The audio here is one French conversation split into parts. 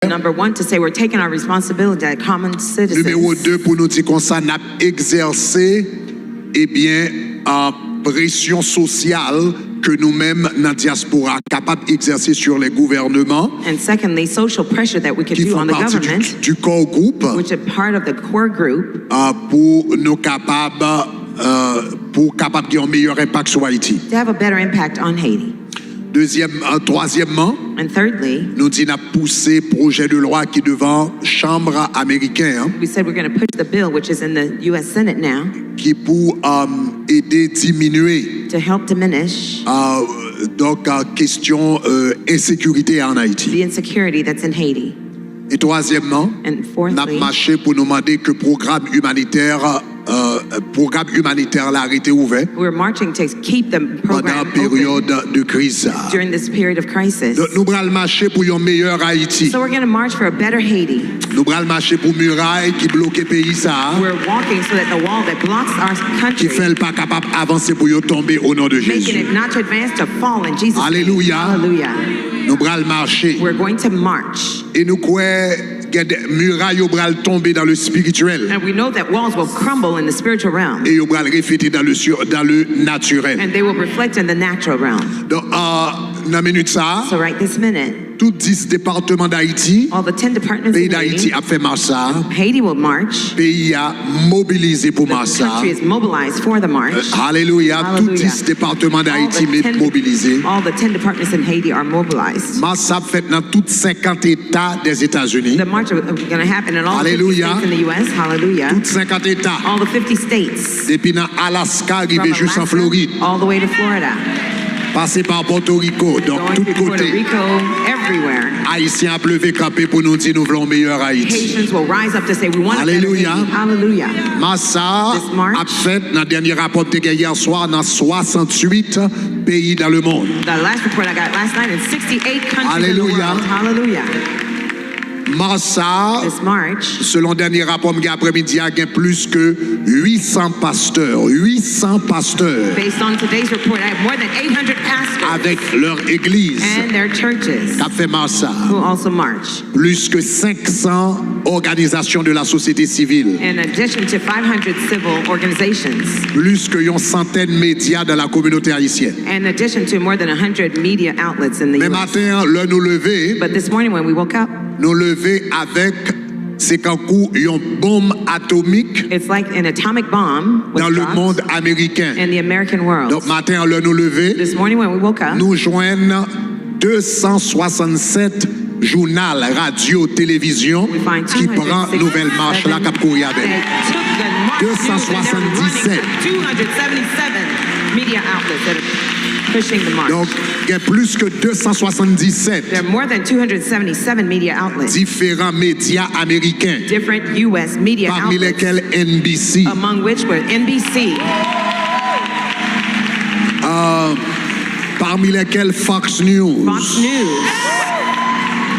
Number one, to say we're taking our responsibility as common citizens. Numéro 2, pour nous dire qu'on ça n'a exercé, eh bien, pression sociale que nous-mêmes, dans la diaspora, capables d'exercer sur les gouvernements. And secondly, social pressure that we could qui do font on the partie government, du core group, which are part of the core group, pour nous capables, pour capables qui ont un meilleur impact sur Haïti. to have a better impact on Haiti. Troisièmement, And thirdly, nous disons pousser projet de loi qui est devant chambre américaine, we said we're going to push the bill, which is in the U.S. Senate now, qui pour aider diminuer to help diminish donc question insécurité en Haïti. the insecurity that's in Haiti. Et troisièmement, And nous avons fourthly, marché pour nous demander que programme humanitaire l'a arrêté ouvert we're marching to keep the pendant la program période open de crise. during this period of crisis. Donc, nous allons marcher pour un meilleur Haïti. So we're going to march for a better Haiti. Nous allons marcher pour muraille qui bloque le pays ça, We're walking so that the wall that blocks our qui country, fait pas capable d'avancer pour y tomber au nom de making Jésus. it not to advance, to fall in Jesus' name. Alléluia. Hallelujah. Nous allons marcher We're going to march. et nous croyons que des murailles vont tomber dans le spirituel And we know that walls will crumble in the spiritual realm. et vont refléter dans le naturel. And they will reflect in the natural realm. Donc, dans la minute ça, So right this minute, tous 10 départements d'Haïti, all the 10 departments pays in d'Haïti Haiti, a fait marche ça, Haiti will march. pays a mobilisé pour marche The ça. country is mobilized for the march. Alléluia, tous Hallelujah. 10 départements d'Haïti All the sont 10 mobilisés. All the 10 departments in Haiti are mobilized. Marche ça fait dans tous 50 États des États-Unis. The march is going to happen in all 50 Hallelujah. states in the U.S. Hallelujah. Tous 50 États. All the 50 states. Depuis dans Alaska, From arrivé jusqu'en Alaska Floride. all the way to Florida. Passé par Porto Rico, donc Going tout to Puerto côté. Rico, everywhere. Haïtiens a pleuvé crampé pour nous dire nous voulons meilleur Haïti. Haitians will rise up to say we want a better Hallelujah. Haiti. Hallelujah. Massa This march. a fait dans le dernier rapport que hier soir dans 68 pays dans le monde. The last report I got last night in 68 countries in the Hallelujah. world. Hallelujah. Massa, This march, selon le dernier rapport que après-midi, il y a plus que 800 pasteurs. 800 pasteurs based on today's report, I have more than 800 pastors avec leur église and their churches qui a fait Massa. who also march. Plus que 500 organisations de la société civile. In addition to 500 civil organizations. Plus que une centaine de médias dans la communauté haïtienne. In addition to more than 100 media outlets in the Mais U.S. matin, là, nous lever, But this morning when we woke up, nous lever avec c'est qu'un coup une bombe atomique it's like an atomic bomb was dans le dropped monde américain. in the American world. Donc matin, là, nous lever, This morning when we woke up, nous joignons 267 journal, radio, télévision we find qui prend 267 nouvelle marche là cap courir avec. that took the march 277. 277 media outlets that are pushing the march. Donc il y a plus que 277 There are more than 277 media outlets, différents médias américains, different U.S. media parmi outlets, lesquels NBC, among which were NBC, parmi lesquels Fox News, Fox News,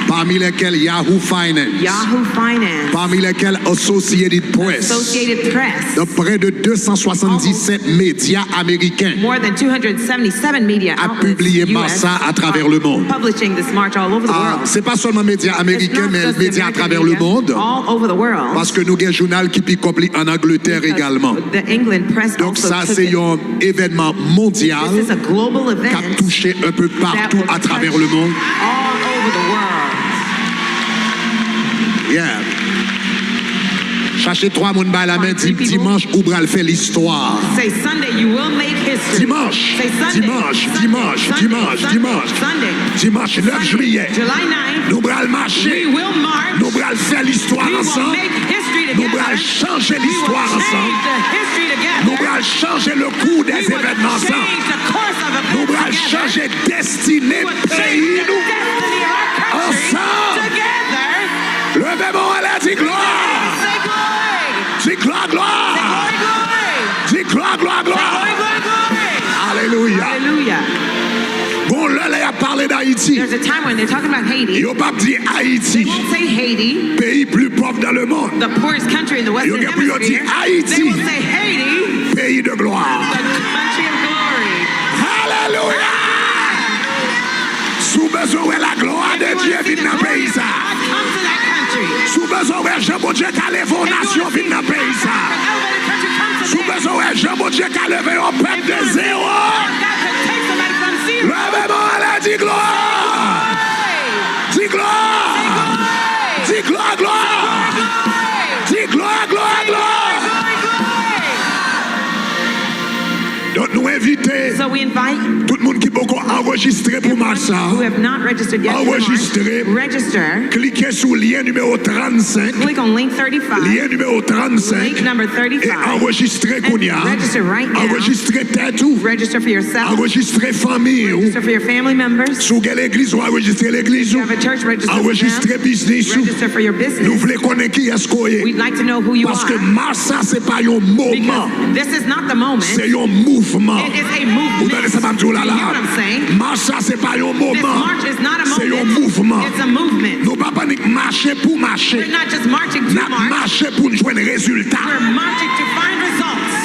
parmi lesquels Yahoo Finance, Yahoo Finance, parmi lesquels Associated Press. Associated Press. Donc près de 277 médias américains More than 277 media a outlets publié US Massa à travers le monde. publishing this march all over the world. C'est pas seulement médias It's américains, not mais just médias à American travers le media, monde. all over the world. Parce que nous avons un journal qui pique en Angleterre également. The England press Donc also ça, took c'est it. un événement mondial This is a global qui event a touché un peu that partout will à travers touch le monde. all over the world. Yeah. Cherchez 3 moun ba la main, dimanche, ou bral fait l'histoire. Say Sunday, you will make history. Dimanche, Say Sunday, dimanche, Sunday, dimanche, Sunday, dimanche, Sunday, dimanche. Sunday, Dimanche 9 juillet, July 9th, nous bral marcher, we will march. nous bral faire l'histoire We will ensemble, make history nous together. bral changer We will l'histoire change ensemble, the history together. nous bral changer le cours We des will événements ensemble, change the course of nous events bral together. changer destinée We will change pays the nous. destiny of our country Ensemble. together. Levez-moi à la dit gloire, Say glory. dit gloire, gloire, Glory, glory. dit gloire, gloire, Glory, gloire. glory, glory. Alléluia. Hallelujah. Bon, là, il a parlé d'Haïti. There's a time when they're talking about Haiti. Il n'a pas dit Haïti, They won't say Haiti, pays plus pauvre dans le monde. the poorest country in the Western Yo, yo, Hemisphere. yo, Haiti. They will say Haiti, Pays de gloire. the country of glory. Alléluia. Sous besoin de la gloire de Dieu, vite dans le pays. Ça. God comes to Jean bon Dieu qu'a levé une nation vite dans le pays ça. Sous besoin Jean bon Dieu qu'a levé un peuple de zéro. Levez-moi là, dis gloire. Dis gloire. Dis gloire, gloire. Dis gloire, gloire, gloire. Donc nous invitons So we invite tout le monde qui peut enregistrer pour marcher. who have not registered yet to Enregistrer. register. Cliquez sur le lien numéro 35. Click on link 35. Lien numéro 35. Link number Et 35. enregistrez Kounia. Register right now. Enregistrez tête ou. Register for yourself. Enregistrez famille ou. Register for your family members. Sous l'église ou enregistrez l'église You ou. have a church, register for Enregistrez them. business ou. Register for your Nous business. voulons connaître qui est-ce qu'on est. We'd like to know who you Parce que are. marche, c'est pas un moment. Because this is not the moment. C'est un mouvement. It is a Vous movement. entendez ça, Mamdou, là, You hear what I'm saying? marche, c'est pas un This moment. march is not a C'est un moment. mouvement. It's a movement. Nous ne pouvons pas marcher pour marcher. We're not just marching to Nous march. marcher pour nous jouer un résultat. We're marching to find results.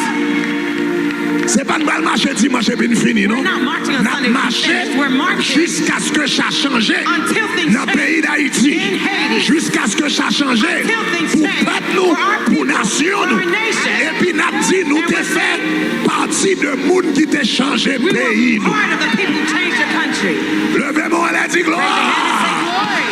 C'est pas nous marcher dimanche et puis fini, non? We're not marching on Sunday. Nous marcher We're marching jusqu'à ce que ça change until things dans le pays change. d'Haïti. In Haiti. Jusqu'à ce que ça change Until things pour change. peuple nous, For our pour people, nation for nous. our nation. Et puis nous dit, nous And t'ai we're fait partie de monde qui t'a changé We pays. were part of the people who changed the country. Levez-moi la dit Raise your hand gloire. and say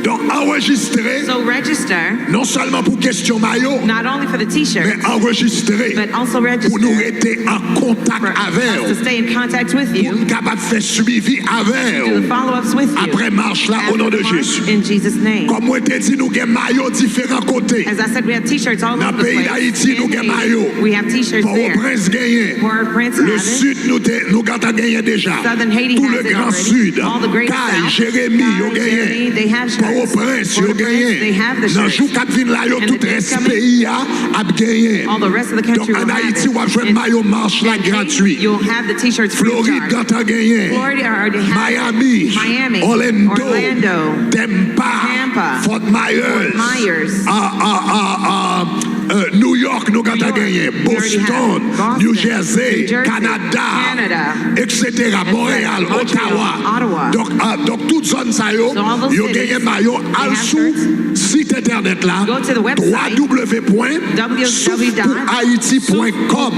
Donc enregistrer, glory. So register, non seulement pour question maillot, not only for the t-shirt, mais enregistrer but also pour nous register rester en contact for avec us to vous. stay in contact with Pour you, nous capable de faire suivi avec do the vous. follow-ups with you. Après marche là au After nom de the march, Jésus. in Jesus' name. Comme moi t'ai dit, nous avons maillot différents côtés. As I said, we have t-shirts all Dans over le the pays place. d'Haïti, nous In avons Haiti, maillot. we have t-shirts Pour au there. prince gagné. Port-au-Prince Le have it. sud, nous avons gagné déjà. Southern Haiti Tout has le it grand already. sud. All the great Caille, south. Jérémie, ils ont Caille, Jérémie, gagné. they have shirts. Port-au-Prince, ils ont Port-au-Prince, they have the gagné. Dans le shirts. jour qu'à venir là, And tout the days reste coming, pays a gagné. all the rest of the country Donc en will have Haïti, it. on va jouer In- maillot marche là in Haiti, gratuit. You'll have the t-shirts free of Floride, charge. quand t'as gagné. Florida already has Miami, Miami, Orlando, Orlando, Tampa, Fort Myers, Myers. New York, nous avons New York, gagné. we already Boston, have Boston, New Jersey, New Jersey, Canada, etc. Montréal, Montreal, Ottawa. Ottawa. Donc toute zone ça yo, So all those yo cities, gagné maillot they al have sous site internet là. Go to the website, www.soufpourhaïti.com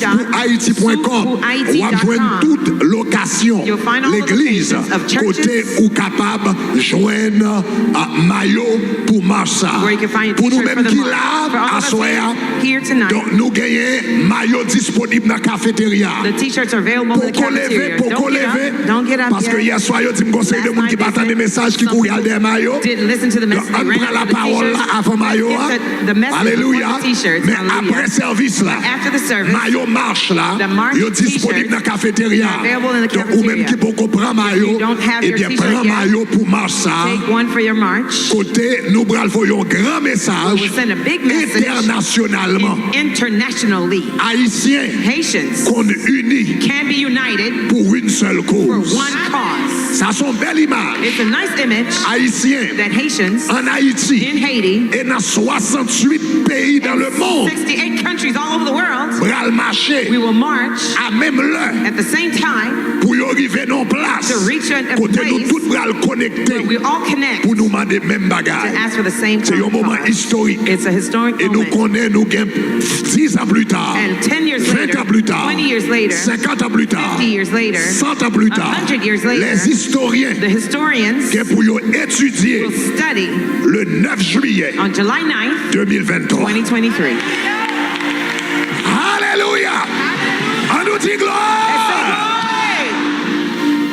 www.soufpourhaïti.com On va joindre toute location You'll find all the l'église locations of churches. côté ou capable joindre maillot pour marcher. Where you can find a Pour nous t-shirt même for the qui month. là For all à of us soir. here tonight, Donc nous gagnons maillot disponible dans la cafétéria. the t-shirts are available in the Pour qu'on lève, cafeteria. pour qu'on lève. Don't get up Parce que yet. hier soir, yo dit me conseil de Last monde qui night they partent des said messages qui some courent des maillots. Didn't listen to the Donc, message. on They ran prend la after the parole là t-shirts. avant maillot. They get the message Alléluia. before the t-shirts. Mais Hallelujah. après service là, After the service, maillot marche là, the march yo disponible dans la cafétéria. are available in the Donc ou même cafeteria. qui peut comprendre maillot, you don't have eh your bien t-shirt prends yet, maillot pour marche ça. take one for your march. Côté nous bral un grand message We'll send a big message internationalement. internationally. Haïtiens Haitians qu'on unit can be united pour une seule for cause. one cause. Ça sont belle image. It's a nice image Haïtiens that Haitians en Haïti in Haiti, et dans 68 pays dans le monde, 68 countries all over the world, bral marché we will march à même l'heure at the same time pour y arriver dans place. to reach a Côté nous place tous bral connectés where we all connect pour nous demander même to bagaille. ask for the same C'est un common moment cause. historique. It's a historic Et nous moment. connaissons, nous gagnons 10 ans plus tard, And 10 years 20 later, ans plus tard, 20 years later, 50 ans plus tard, 50 years later, 100 ans plus tard, 100 years later, les historiens the historians qui pour y étudier will study le 9 juillet on July 9th, 2023. 2023. Alléluia! On nous dit gloire!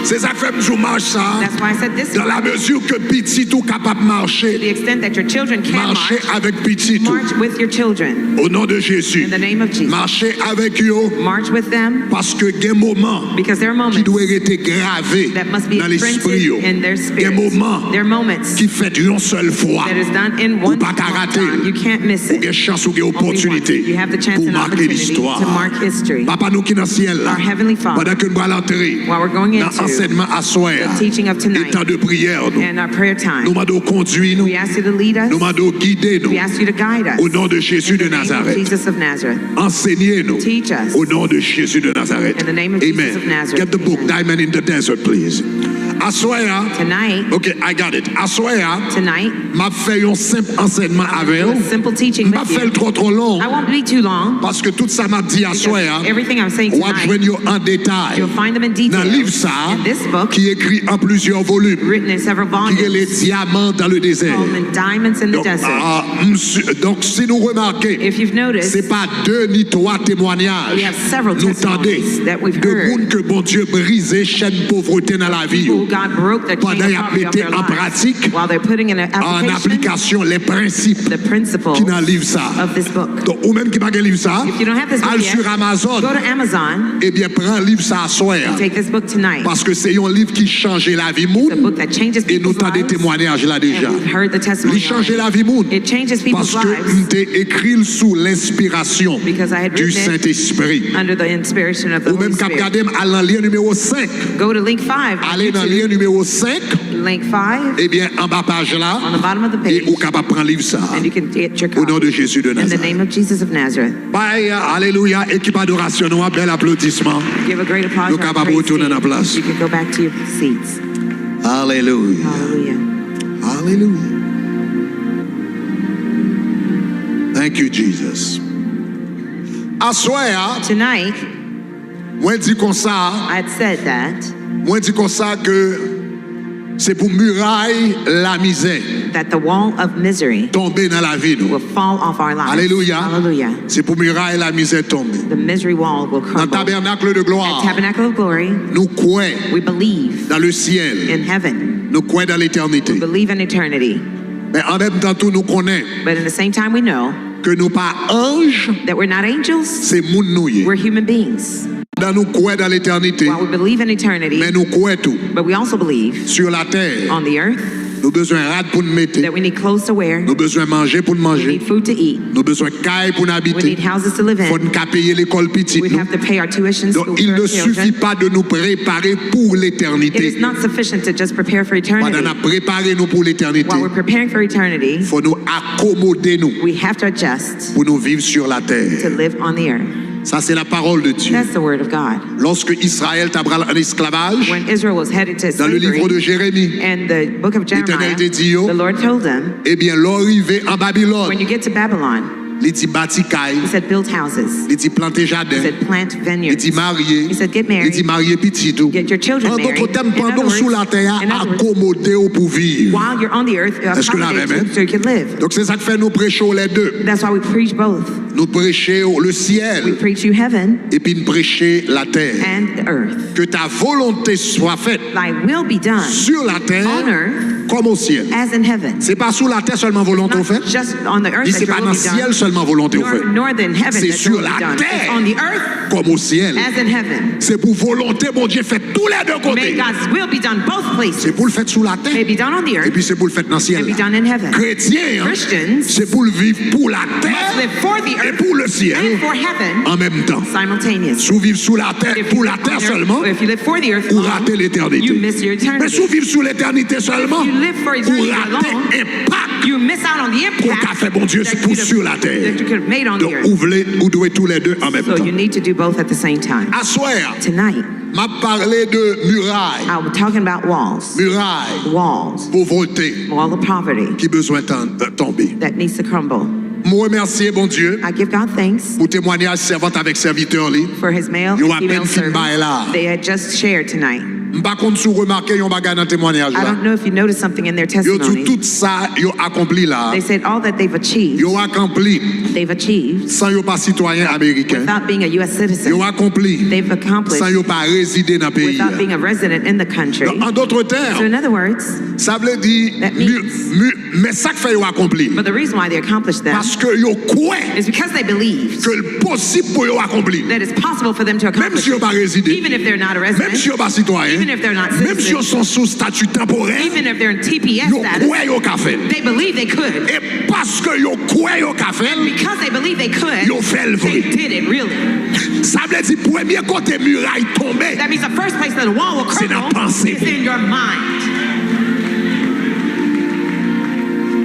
C'est ça que fait nous marche ça. That's why I said this. Dans la mesure que petit tout capable de To marcher, the extent that your children can marcher march, avec petit tout. march with your children. Au nom de Jésus. In the name of Jesus. Marcher avec eux March with them parce que il y a un moment because there are qui moments doit être gravé that must be dans l'esprit. imprinted in their Il y a un spirits. moment There are moments qui fait une seule fois. that is done in Ou one pas qu'à rater. time. You can't miss Ou il y a it. chance ou il y a Only once. opportunité You have the chance pour and marquer opportunity l'histoire. to mark history. Papa nous qui dans le ciel là, Our Heavenly Father, pendant que nous allons entrer while we're going dans into l'enseignement à soir, the teaching of et tonight temps de prière, nous and our prayer time, demandons conduire nous, we ask you to lead us. nous demandons guider nous, We ask you to guide us. au nom de Jésus In de the name of Nazareth. Jesus of Nazareth. Enseignez nous, Teach us. au nom de Jésus de Nazareth. In the name of Jesus Amen. of Nazareth. Get the book, Amen. Diamond in the Desert, please. Assoya. Tonight, OK, I got it. Assoya. tonight, M'a fait un simple enseignement avec do vous. a simple teaching M'a with fait you. trop long. I won't be too long. Parce que tout ça m'a dit assoya. Because everything I'm saying On va tonight, joindre en détail. you'll find them in Dans le livre detail ça, in this book, qui est écrit en plusieurs volumes, written in several qui est les volumes, diamants dans le désert. called Diamonds in the Donc, Desert. donc, si nous remarquons, If you've noticed, c'est pas 2 ni 3 témoignages. we have several Nous tendez testimonies that we've de heard. monde que bon Dieu brisé chaîne pauvreté dans la vie. Who God broke the chain Pendant of y a poverty off mis their en lives pratique, while they're putting in an en application application les principes the principles qui dans le livre ça. of this book. Donc, ou même qui n'a pas livre ça, If you don't have this book allez yet, sur Amazon, go to Amazon, eh bien, prends le livre ça à soir. take this book tonight. Parce que c'est un livre qui change la vie It's a monde. book that changes Et nous people's avons des lives. témoignages là déjà. And we've heard the testimony. Il change la vie monde. It changes people's Parce que lives nous écrit sous l'inspiration because I had du written it Saint-Esprit. under the inspiration of the Ou Holy même cap Spirit. garder à dans lien numéro 5. Go to link 5. on Allez dans YouTube. lien numéro 5. Link 5 Eh bien, en bas page là. on the bottom of the Et page. ou capable prendre livre ça. And you can get your Au nom copy. de Jésus de In the Nazareth. name of Jesus of Nazareth. Bye, alléluia. Équipe adoration, un bel applaudissement. Give a great applause. Nous for our capables de praise retourner team. à la place. You can go back to your seats. Alléluia. Hallelujah. Hallelujah. Thank you, Jesus. Assoya, Tonight, moi dis comme ça, I had said that que c'est pour muraille la misère the wall of misery tomber dans la vie nous. will fall off our lives. Alléluia. Hallelujah. C'est pour muraille la misère tomber. The misery wall will Dans le crumble. tabernacle de At gloire, Tabernacle of Glory, nous croyons we believe dans le ciel, in heaven. nous croyons dans l'éternité. We believe in eternity. Mais en même temps, tout nous connaît But in the same time, we know que nous pas anges, that we're not angels, c'est moun nous. we're human beings. Dans nous croyons dans l'éternité, While we believe in eternity, mais nous croyons tout. but we also believe Sur la terre, on the earth nous besoin rad pour nous mettre, that we need clothes to wear, nous besoin manger pour nous we manger, need food to eat, nous besoin caille pour nous we habiter, need houses to live faut in, nous payer l'école petite. we have to pay our tuition Donc school il for ne our suffit children. pas de nous préparer pour It is l'éternité. not sufficient to just prepare for Pendant eternity. nous préparer nous pour l'éternité, While we're preparing for eternity, faut nous accommoder nous we have to adjust pour nous vivre sur la to terre. live on the earth. Ça c'est la parole de Dieu. That's the word of God. Lorsque Israël t'abra en esclavage, When Israel was headed to dans le livre de slavery, Jérémie, and the book of Jeremiah, l'Éternel te dit, the Lord told them, eh bien, l'arrivée en Babylone, when you get to Babylon, il dit bâti caille, he said, build houses. il dit planter He jardin, said, plant il vineyards. dit marier, He said, get il married. dit marier petit tout. Get your children En married. d'autres termes, In other pendant words- sous la terre, in other words, accommoder au pour vivre. while you're on the earth, Est-ce que la accommodate même, you so you can live. Donc c'est ça que fait nous prêchons les deux. That's why we preach both. Nous prêchons le We ciel preach you heaven et puis nous prêchons la terre. and earth. Que ta volonté soit faite Thy will be done sur la terre on earth comme au ciel. as in heaven. C'est pas sous la terre seulement volonté Not faite. just on the earth Dit that c'est your pas will dans le be done, ciel seulement volonté faite. nor in heaven C'est that sur your will la be done. terre. It's on the earth Comme au ciel. as in heaven. C'est pour volonté, mon Dieu, fait tous les deux May côtés. God's will be done both places. C'est pour le faire sous la May terre. be done on the Et earth puis c'est pour le faire dans le ciel. and be done in heaven. Chrétien, hein, Christians c'est pour le vivre pour la must terre live for the et earth pour le ciel and for heaven en même temps. simultaneously. Sous vivre sous la terre If pour you la live terre on earth- seulement, if you live for the earth ou alone, rater l'éternité. you miss your Mais eternity. sous vivre sous l'éternité seulement, If you live for ou eternity rater alone, impact you miss out on the qu'on impact t'a fait, bon Dieu, that pour you could sur la have- terre. that you could have made on the Donc, earth. ou douez tous les deux en même So temps. you need to do both at the same time. À soir, Tonight, m'a parlé de muraille, I'm talking about walls. muraille, Walls. pauvreté, Wall of poverty qui besoin de tomber. that needs to crumble. Me remercier, bon Dieu, I give God thanks pour témoignage servante avec serviteur. Li. for his male You and are female peine fin bail là. servants. They had just shared tonight. Par contre, si vous remarquez, yon bagay dans témoignage I là. don't know if you noticed something in their Yo testimony. tout ça, yo accompli là. They said all that they've achieved, Yo accompli they've achieved sans yo pas citoyen américain. without being a U.S. citizen. Yo accompli They've accomplished sans yo pas résider dans le pays. without being a resident in the country. En d'autres So termes, in other words, ça veut dire, That means- mais ça que fait yo accompli. but the reason why they accomplished that Parce que yo croit is because they believed que le possible pour yo accompli. that it's possible for them to Même accomplish si yo it, pas résider, even if they're not a même si resident, yo pas citoyen, even if they're not même si yo citizens, sont sous statut temporaire, even if they're in TPS yo status, croit yo ka fait. they believe they could. Et parce que yo croit yo ka fait, Because they believe they could, yo fait le they vrai. did it really. Ça veut dire premier côté muraille tombé. That means the first place that the wall will C'est dans crumble pensée. is in your mind.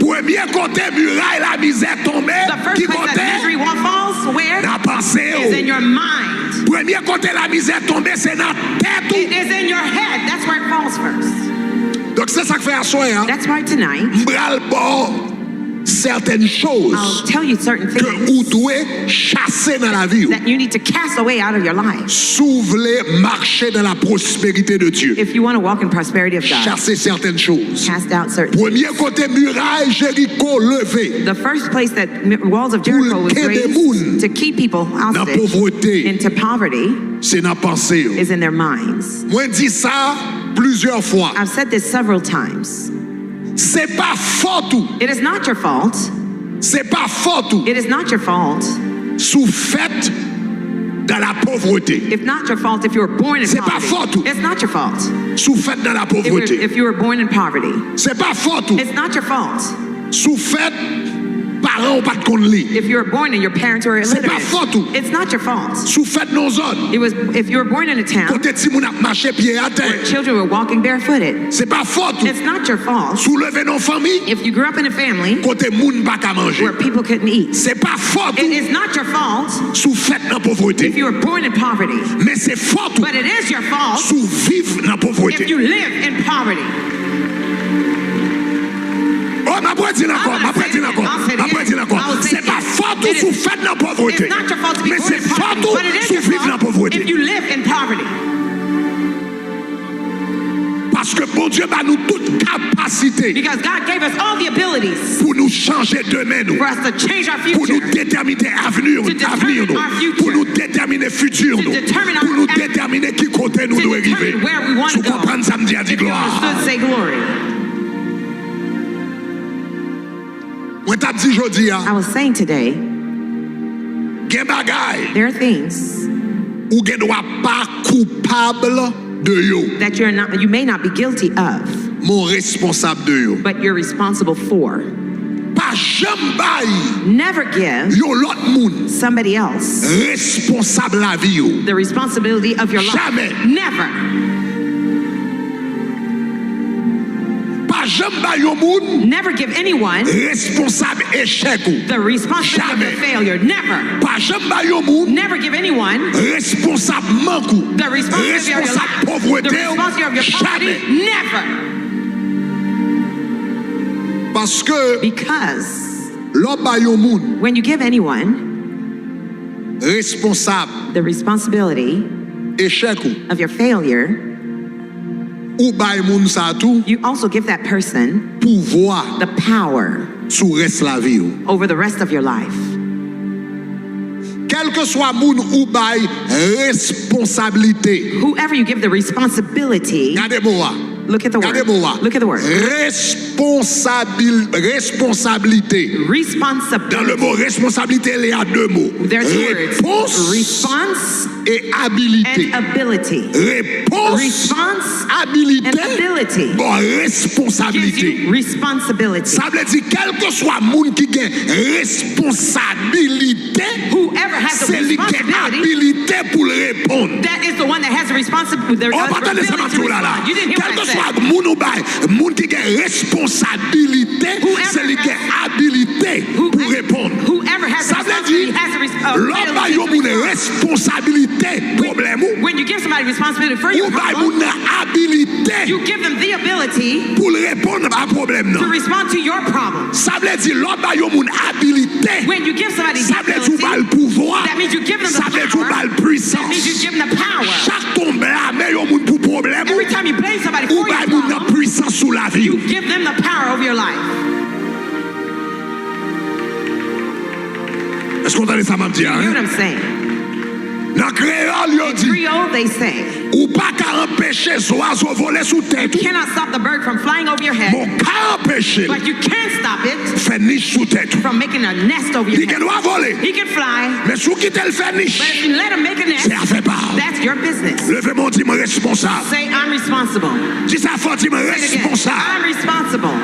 Premier côté muraille la misère tombée. The first Qui place côté? that misery wall falls, where? Dans pensée. Is in your mind. Premier côté la misère tombe, c'est dans tête. It is in your head. That's where it falls first. Donc c'est ça que fait à soi, hein. That's why tonight, M'bral bon certaines I'll choses tell you certain que things vous devez chasser dans la vie. that you need to cast away out of your life. Si vous voulez marcher dans la prospérité de Dieu, If you want to walk in prosperity of God, chasser certaines choses. cast out certain Premier côté muraille Jéricho levé The first place that walls of Jericho was raised to keep people dans la hostage pauvreté, into poverty c'est dans la pensée. is in their minds. Moi dis ça plusieurs fois. I've said this several times. C'est pas fort tout. It is not your fault. C'est pas fort tout. It is not your fault. Sous fait dans la pauvreté. If not your fault, if you were born in C'est pas fort tout. poverty. It's not your fault. Sous fait dans la pauvreté. If you were born in poverty. C'est pas fort tout. It's not your fault. Sous fait parents ou pas de qu'on lit. If you were born and your parents were C'est pas illiterate. fort tout. It's not your fault. Sous fait nos zones. It was if you were born in a town Côté ti moun a marché pied à where terre. children were walking barefooted. C'est pas fort tout. It's not your fault. Soulever nos familles. If you grew up in a family Côté moun pas qu'à manger. where people couldn't eat. C'est pas fort It tout. is not your fault Sous fait dans pauvreté. if you were born in poverty, Mais c'est fort tout. but it is your fault Sous vivre dans pauvreté. if you live in poverty. Oh, ma pointe encore, ma pointe encore, ma pointe encore. C'est pas fort tout sous fait dans pauvreté. It's not your fault to be Mais born c'est in fort poverty, tout but it is sous your vivre dans fault pauvreté. if you live in poverty. Parce que bon Dieu va nous toute capacité Because God gave us all the abilities pour nous changer demain nous. for us to change our Pour nous future, déterminer avenir To determine nous. our future. Pour nous déterminer futur To nous. determine our Pour nous act- déterminer qui côté nous to devons determine arriver. where we want Tu to go. comprends samedi à dire If you gloire. understood, say glory. Moi t'as dit jodi I was saying today, gen bagay there are things ou gen doit pas coupable de yo. that you may not be guilty of, Mon responsable de yo. but you're responsible for. Pas jamais bay Never give yo lot moun somebody else responsable la vie yo. the responsibility of your life. Jamais. Never. Pas jamais bay yo moun Never give anyone responsable échec ou. the responsibility of Jamais. your failure. Never. Pas jamais bay yo moun Never give anyone responsable manque ou. the responsibility of your Responsable life. The pauvreté ou. responsibility of your Jamais. poverty. Never. Parce que Because l'on bay yo moun when you give anyone responsable the responsibility échec ou. of your failure, Ou bay moun sa tout you also give that person pouvoir the power sous reste la vie ou. over the rest of your life. Quel que soit moun ou bay responsabilité. Whoever you give the responsibility, Gardez moi. look at the Gardez word. moi. Look at the word. Responsabilité. Dans le Responsibility. mot responsabilité, il y a deux mots. There's words. Réponse Response et habilité. and ability. Réponse, Response habilité, and ability bon, gives responsabilité. you responsibility. Ça veut dire, quel que soit moun qui a responsabilité, Whoever has the c'est lui qui a responsibility, habilité pour le répondre. that is the one that has the responsibility On va attendre ça to tout là là. respond. You didn't hear Quel what que I soit said. moun ou bay, moun qui a responsabilité, Whoever c'est lui qui a habilité pour répondre. Whoever has the Ça veut responsibility dire, has the l'homme bay yo moun responsabilité, problème ou, When you give somebody responsibility for your ou bay problem, moun habilité you give them the ability pour répondre à problème to non. respond to your problem. Ça veut dire, l'homme bay yo moun habilité, When you give somebody ça the veut dire, ou bay ability, le pouvoir, that means you give them the ça veut dire, ou bay power. le That means you puissance. give them the power. Chaque tombe là, mais yo moun pour problème Every time you blame somebody ou for your bay moun nan problem, puissance sous la vie. you give them the power over your life. Est-ce qu'on entend ça m'a dit? You hear what I'm saying? Dans créole, yo dit, Creole, they say, ou pas qu'à empêcher oiseau voler sous tête. you cannot stop the bird from flying over your head, Bon, qu'à empêcher, but you can stop it fait niche sous tête. from making a nest over your Il head. doit voler. He can fly, Mais sous qui tel fait but niche, if you let him make a c'est nest, à faire part. that's your business. Levez mon dit, moi responsable. Say, I'm responsible. Dis ça fort, dis moi Say it again. responsable. I'm responsible.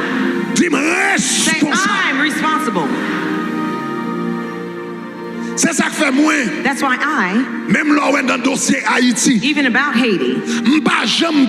Dis moi Say, responsable. I'm responsible. C'est ça que fait moi. That's why I, Même là, dans le dossier Haïti, even about Haiti, m'pas jamais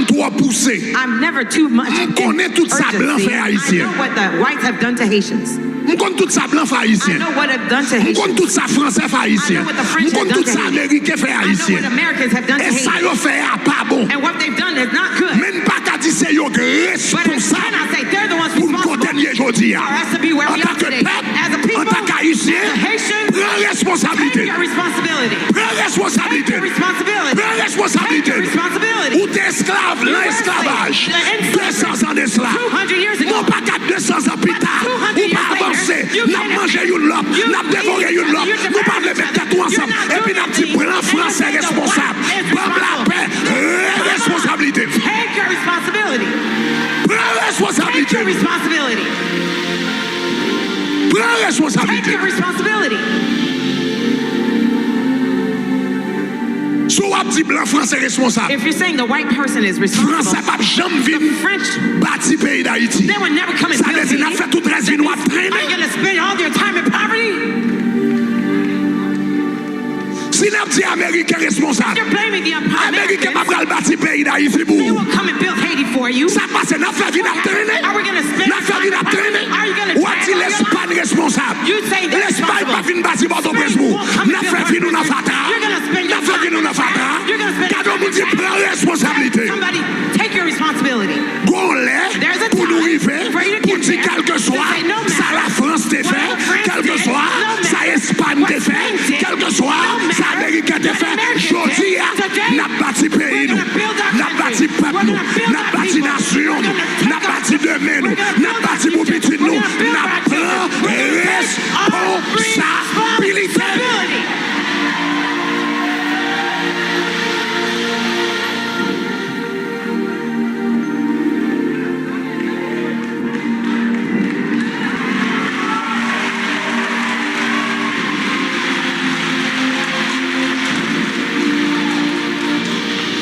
trop poussé. I'm never too much in Connais tout ça, blanc urgency. fait I haïtien. know what the whites have done to Haitians. On compte tout ça blanc I haïtien. know what I've done to On Haitians. compte tout ça français I haïtien. know what the On French have compte done tout to ça Haiti. américain fait I know haïtien. what Americans have done to Et ça Haiti. yo fait à pas bon. And what they've done is not good. Même pas qu'à dire c'est yo But I responsable cannot say they're the ones pour nous responsible contenir aujourd'hui. for us to be where En we tant are que today. peuple, As a en people, tant qu'haïtien, as a Haitian, prends take responsabilité. your responsibility. Prends Take responsabilité. your responsibility. Prends responsabilité. Take your responsibility. Ou t'es esclave, l'esclavage. 200 ans d'esclave. 200 years ago. Non pas 200 ans plus tard. 200 Ou years pas later, avancer. you N'a cannot- mangé une lope. you N'a dévoré eat une lope. each other. Nous pas le mettre tout ensemble. You're not Et puis doing n'a dit, anything. prends français And the responsable. white is Prends la paix. Responsabilité. Take your responsibility. Prends Take responsabilité. your responsibility. Prends Take responsabilité. your responsibility. So wap di blanc français responsable. If you're saying the white person is Français responsible, pa jam the vin French, bâti pays d'Haïti. they would never come and Ça build veut dire n'a Haiti. fait toute reste vin wap Are you traîner. going to spend all your time in poverty? Si n'a dit américain responsable. You're blaming the Américain pa Americans. pral bâti pays d'Haïti pour. They will come and build Haiti for you. Ça passe n'a fait vin ap traîner. Are we going to spend N'a fait vin ap traîner. Are you going to Ou a dit l'Espagne responsable. You say they're L'Espagne pa responsible. vin bâti Port-au-Prince Spain pour. won't come and N'a build fait vin ou n'a fata. You're going to spend N'a your fait vin ou n'a fata. You're going to spend Kado moun di prend responsabilité. Somebody take your responsibility. Gon lè There's a pour nous time river. for you to Pour get dire there. quel que soit. To say no matter Ça la France te what fait. France Quel que did, soit. no Ça matter Espagne te what fait. Spain did, Quel que soit. no Ça matter Américain te what fait. Americans Jodi did, today, n'a bâti pays we're nous. gonna build our N'a bâti country. peuple We're nous. gonna build N'a our bâti people. nation We're nous. gonna take N'a our bâti demain nous. We're gonna N'a build bâti our pour future. petit nous. We're gonna build N'a our children. prend We're gonna take our responsabilité. responsibility.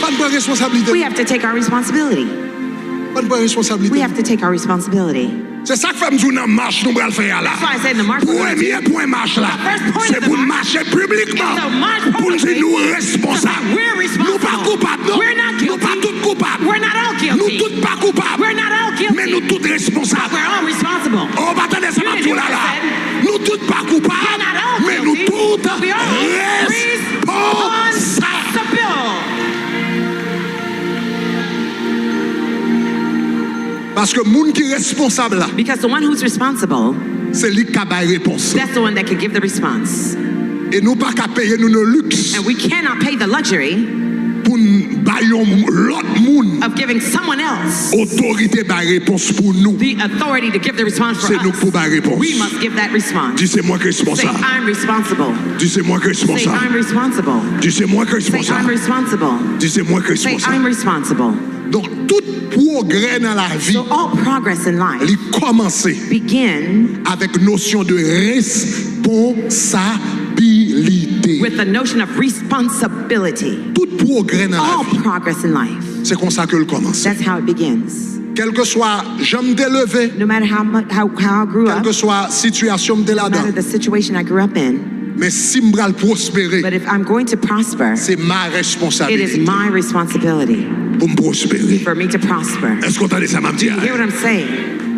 Pas de bonne responsabilité. We have to take our responsibility. Pas de bonne We responsabilité. have to take our responsibility. C'est ça que fait nous dans marche nous le faire là. That's why I said in the march we're gonna Premier point marche là. The first point C'est of the pour march marcher publiquement. is to march Pour nous dire publicly. nous responsables. We're responsible. Nous pas coupables non. We're not Nous pas guilty. tous coupables. We're not all Nous guilty. tous pas coupables. We're not all guilty. Mais nous tous responsables. We're all responsible. Oh, bah attendez, ça You va didn't tout hear là what I là. said. Nous tous pas coupables. We're not all Mais nous guilty. tous We are all responsables. Parce que moun qui est responsable là, Because the one who's responsible, c'est lui qui a la réponse. that's the one that can give the response. Et nous pas qu'à payer nous le luxe And we cannot pay the luxury pour bailler l'autre monde of giving someone else autorité ba réponse pour nous. the authority to give the response for C'est nous pour us. ba réponse. We must give that response. Dis c'est moi qui est Say, responsable. I'm responsible. Dis c'est moi qui est Say, I'm responsable. responsible. Dis c'est moi qui est Say, I'm responsable. responsible. Dis c'est moi qui est Say, I'm responsable. responsible. Donc tout progrès dans la vie, So all progress in life il commence begin avec notion de responsabilité. with the notion of responsibility. Tout progrès dans la All vie, progress in life. c'est comme ça que le commence. That's how it begins. Quel que soit j'aime d'élever, No matter how I grew quelle up, que soit situation de no là-dedans, matter the situation I grew up in, mais si m'bral prospérer, but if I'm going to prosper, c'est ma it is responsabilité my responsibility pour me prospérer. for me to prosper. Est-ce qu'on t'a dit ça, m'a dit? You hear what I'm saying?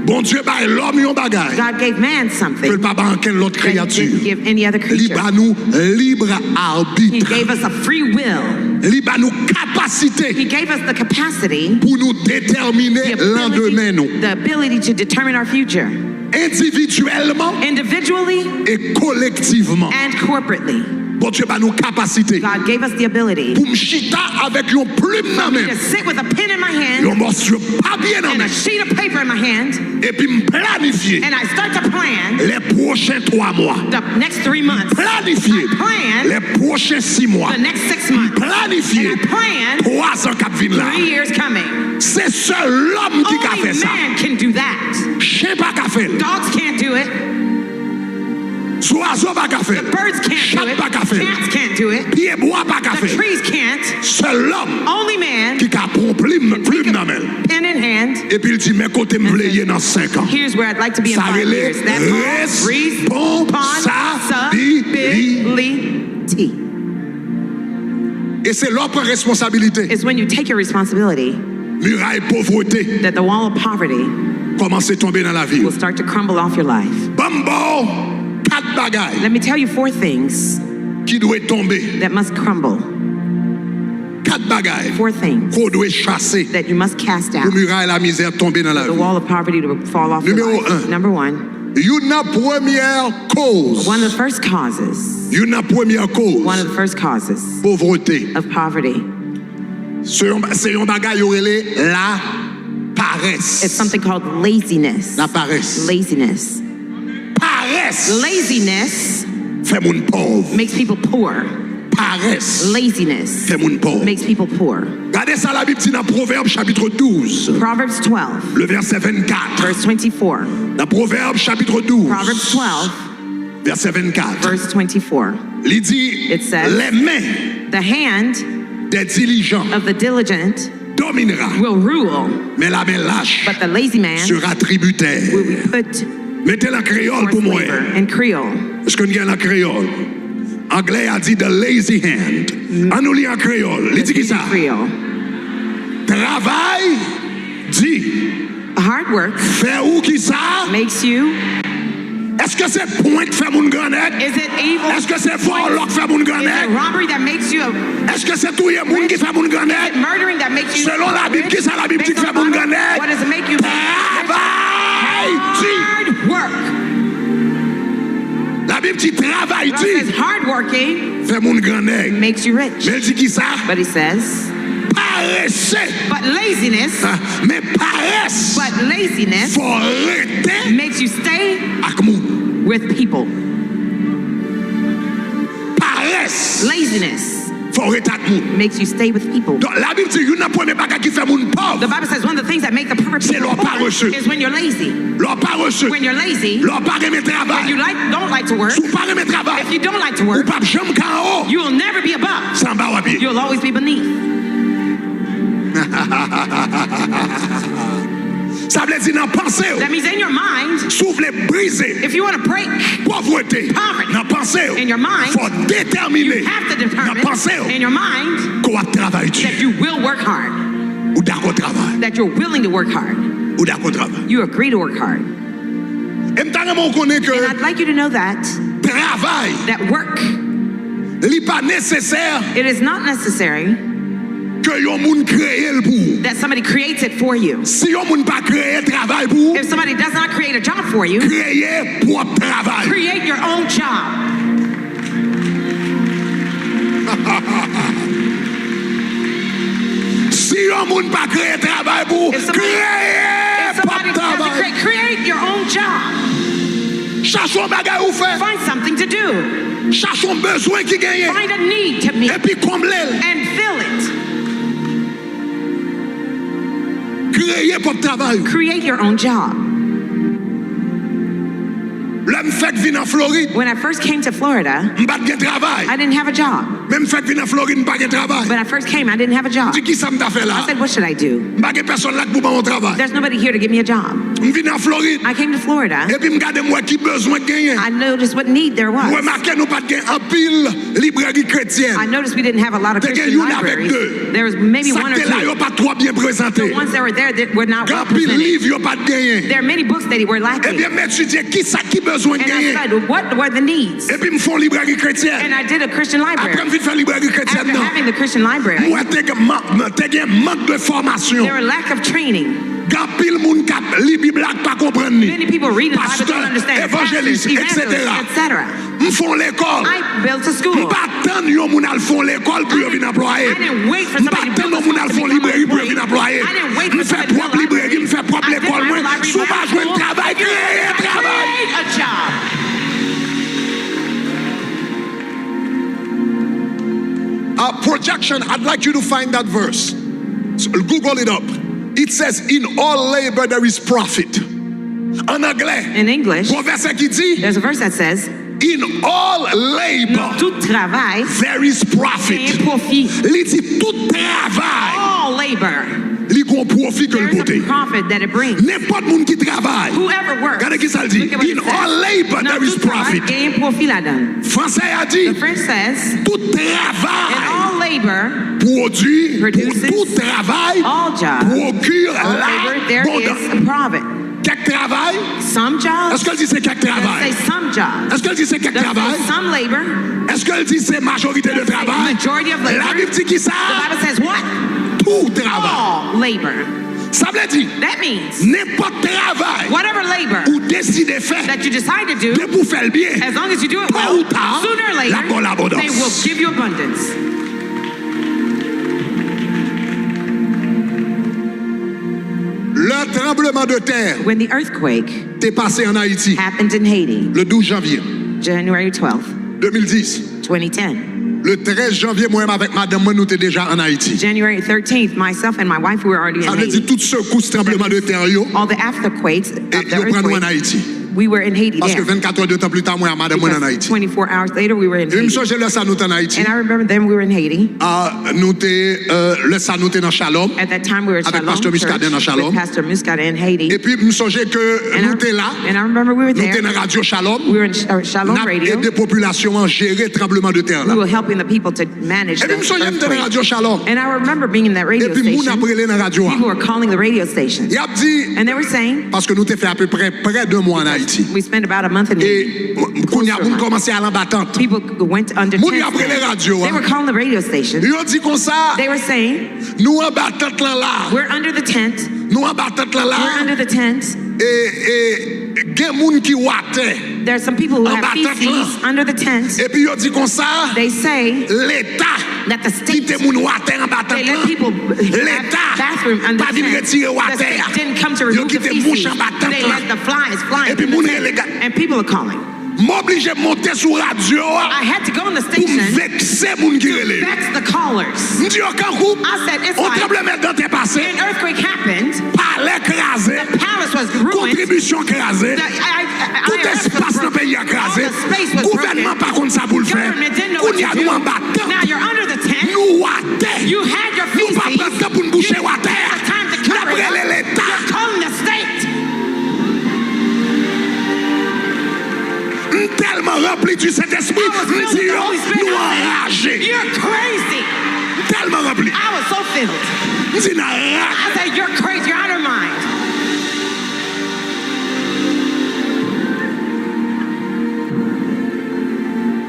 Bon Dieu, bah, l'homme yon bagay. God gave man Que something le papa en quelle l'autre that he créature. didn't give any other creature. Libre à nous, libre He arbitre. gave us a free will. Libre à nous capacité He gave us the capacity, pour nous déterminer l'endemain nous. the ability to determine our future Individuellement individually et collectivement. and corporately. Bon Dieu, bah, nous capacité God gave us the ability pour m'chita avec une plume dans to main. sit with a pen in my hand Un morceau pas bien dans and main. a sheet of paper in my hand, Et puis me planifier and I start to plan les prochains 3 mois. the next 3 months, Planifier plan les prochains 6 mois. the next 6 months, Planifier and I plan 3 ans cap vin là. 3 years coming. C'est seul l'homme qui a Only fait ça. man can do that. Chien pas qu'a fait. Dogs can't do it. Oiseau pas qu'a fait. Birds can't do Chat it. pas qu'a fait. Cats can't do it. Pied bois pas qu'a The fait. trees can't. Seul l'homme Only man qui a pris plume take dans main. a pen in hand. Et puis il dit mais côté me vleiller dans 5 ans. Here's where I'd like to be in Ça 5 relève years. That's responsibility. Et c'est l'autre responsabilité. Is when you take your responsibility Muraille pauvreté. that the wall of poverty commencer à tomber dans la vie. will start to crumble off your life. Bambo, 4 bagailles Let me tell you 4 things qui doivent tomber. that must crumble. 4 bagailles 4 things qu'on doit chasser that you must cast pour out. muraille la misère tomber dans la The vie. wall of poverty to fall off your Numéro life. 1. Number 1, Une première cause. one of the first causes, Une première cause. one of the first causes Pauvreté. of poverty. C'est un bagage qui relève la paresse. It's something called laziness. La paresse. Laziness. Paresse. Laziness Fait moun pauvre. makes people poor. Paresse. Laziness Fait moun pauvre. makes people poor. Regardez ça la Bible dit dans Proverbe chapitre 12, Proverbs 12, le verset 24. verse 24. Dans Proverbe chapitre 12, Proverbs 12, verset 24. verse 24. Il dit, It says, les mains The hand des diligents of the diligent dominera, will rule, mais la main lâche but the lazy man sera tributaire. will be put Mettez la créole pour forced moi. labor. In Creole, Est-ce qu'on gagne la créole? Anglais a dit the lazy hand. On nous lit en créole. Il dit qui ça? Creole. Travail dit. Hard work Fait où qui ça? makes you. Est-ce que c'est point que fait mon grenade? Is it evil? Est-ce que c'est vol qui fait mon Is it grenade? robbery that makes you a Est-ce que c'est tout le monde qui fait mon grenade? murdering that makes you Selon la Bible, rich? qui ça la Bible dit Based que on fait mon the Bible, grenade? what does it make you? Travail dit. Hard work. La Bible dit travail God says dit. hard working Fait mon grenade. makes you rich. Mais elle dit qui ça? But he says, Paresseux. but laziness, Mais paresse. but laziness Faut arrêter makes you stay avec moun. with people. Paresse. Laziness Faut arrêter avec moun. makes you stay with people. Donc la Bible dit une première bagage qui fait moun The pauvre. Bible says one of the things that make the poor C'est people leur poor paresseux. is when you're lazy. Leur paresseux. When you're lazy, Leur pas aimer when you travail. don't like to work, Sous pas aimer travail. if you don't like to Ou work, pas jamais qu'en haut. you will never be above. Sans bas à pied. You'll always be beneath. Ça veut dire dans pensée. That means in your mind, Souffle briser. if you want to break, Pauvreté. Poverty. Dans pensée. In your mind, Faut déterminer. you have to Dans determine pensée. in your mind Qu'on va travailler. that you will work hard, Ou d'accord travail. that you're willing to work hard. Ou d'accord travail. You agree to work hard. Et m't'arrême on connaît que And I'd like you to know that travail work, n'est pas nécessaire it is not necessary que yon moun crée le pour. that somebody creates it for you. Si yon moun pas créé travail pour, If somebody does not create a job for you, créer propre travail. create your own job. Si yon moun pas créé travail pour, If somebody créer propre doesn't travail. create your own job, Cherchons bagay ou fait. find something to do. Cherchons besoin qui gagne. Find a need to meet Et puis combler. and fill it. Créer propre travail. Create your own job. L'homme fait vin en Floride, When I first came to Florida, m'pas de travail. I didn't have a job. Même fait vin en Floride, m'pas de travail. When I first came, I didn't have a job. Dis qui ça m'ta fait là? I said, what should I do? M'pas de personne là pour mon travail. There's nobody here to give me a job. M'vin en Floride. I came to Florida. Et puis m'gade moi qui besoin de gagner. I noticed what need there was. Remarquez nous pas de gain en pile librairie chrétienne. I noticed we didn't have a lot of T'es Christian une avec libraries. deux. There was maybe Ça one or que là two. yo pas trop bien présenté. The ones that were there that were not well Grand pile presented. livre yo pas de gagner. There are many books that were Eh lacking. bien m'étudier qui ça qui besoin de And I gagner. said, what were the needs? Et puis me font librairie And chrétienne. I did a Christian Après library. me vite faire librairie chrétienne After non. having the Christian library, Moi t'es manque de formation. there were lack of training. Grand pile moun k'ap li Bible ak pas comprendre ni. Many people read the Bible Pasteur, don't understand. évangéliste, Pastors, etc. evangelists, etc. M'font l'école. I built a school. M'pas attendre yon moun al font l'école pour yon vin employer. I didn't wait for M'pas somebody to attendre build moun a al school font to become librairie pour yon vin employed. employer. I didn't wait for M'fait somebody to propre build a librairie, m'fait propre I did l'école my moi. library Sou by pas jouer school. travail, créer travail. Create a job. Projection, I'd like you to find that verse. So, Google it up. It says, in all labor there is profit. En anglais, In English, bon verset qui dit, there's a verse that says, in all labor tout travail there is profit. et profit. Li dit tout travail, All labor, li gon profit que le there's côté. a profit that it brings. N'importe moun qui travaille. Whoever works, Regardez qui ça le dit. look at what it In all says. labor Non, there is tout travail profit. et profit là-dedans. Français a dit, The French says, tout in travail all labor, produit, pour produces tout travail all jobs, procure all labor, there is l'abondance. a profit. Quelques travail? Some jobs. Est-ce qu'elle dit c'est quelques Say travail? some jobs. Est-ce qu'elle dit c'est quelques Does travail? say some labor. Est-ce qu'elle dit c'est majorité de travail? Majority of labor. La Bible dit qui ça? The Bible says what? Tout travail. All labor. Ça veut dire That means n'importe travail whatever labor ou décider faire that you decide to do, de pour faire le bien. as long as you do it Tôt well, ou tard, sooner or la bonne later, abondance. they will give you abundance. Le tremblement de terre When the earthquake est passé en Haïti happened in Haiti, le 12 janvier January 12th, 2010. 2010, Le 13 janvier, moi-même avec madame, moi, nous étions déjà en Haïti. January 13th, myself and my wife, we were already in Ça veut dire Haiti. tout ce coup de tremblement de terre, yo, All the afterquakes of et the nous prenons en earthquake, Haïti. we were in Haiti Parce que then. 24 heures de temps plus tard, moi, madame, moi, en Because Haïti. 24 hours later, we were in Et je me Haiti. souviens, là, ça, nous en Haïti. And I remember then we were in Haiti. Nous le ça, nous dans Shalom. At that time, we were at Avec Shalom Pasteur Church Muscadet dans Shalom. with Pastor Muscadet in Haiti. Et puis, je me souviens que And nous étions là. and I remember we were Nous étions there. dans Radio Shalom. We were in Shalom Nous Radio. aidé des populations à gérer le tremblement de terre. We Là. were helping the people to manage Et the puis, je me souviens de earthquake. Radio Shalom. And I remember being in that Et radio puis, nous station. avons parlé dans la radio. People were calling the radio station. Il a dit, And they were saying, parce que nous avons fait à peu près de mois en Haïti. we spent about a month in Haiti. Et quand nous avons commencé à l'embattante, People went under Moun tents y apre then. les radios, They hein. were calling the radio station. ils ont dit comme ça, They were saying, nous en battante là, we're under the tent. nous en battante We're là, under the tent. et gen moun qui wate, There are some people who En have battant feces là. under the tent. et puis ils ont dit comme ça, They say l'État, that the qui state, te moun wate en battante they là, let people have bathroom l'État, under pas the vin tent. retirer The wate, state didn't come to ils ont remove the quitté mouche feces. en battante They là, let the flies fly et puis into moun the les tent. gars, And people are calling. m'oblige monter sur radio, I had to go on the pour station vexer moun qui to relève. vex the callers. M'di aucun coup, I said, it's on like tremblement de terre passé, an earthquake happened. palais écrasé, The palace was ruined. contribution écrasée, tout espace dans le pays écrasé, gouvernement par contre ça pour le faire, Government didn't know qu'on what y a to nous en do. battant, Now you're under the tent. nous water, You had your nous pas feces. prendre temps pour nous boucher You water, took the time to cover d'après it up. l'État, You're calling the state. tellement rempli du Saint-Esprit, I was filled with the Holy Spirit. nous I said, enragés, you're crazy. tellement rempli, I was so filled. nous enragés. I said, you're crazy. You're out of your mind.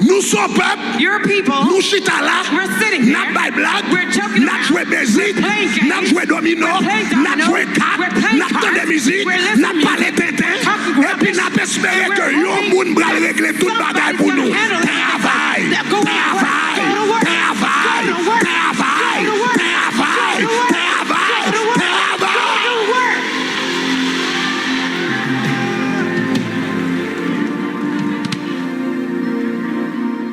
Nous sommes peuple, You're people. nous chita là, We're sitting here. n'a pas blague, We're joking n'a around. joué musique, We're playing games. n'a joué domino, We're playing n'a domino. joué carte, We're playing n'a cards. entendu musique, We're listening n'a to parlé music. tintin, Talking et puis rubbish. n'a espéré And que we're yon hoping moun bral régler tout bagaille pour nous. somebody's gonna handle it. Travail, Go to work. travail, Go to work. travail, Go to work. travail, Go to work. travail, Go to work. travail, Go to work. travail. Go to work.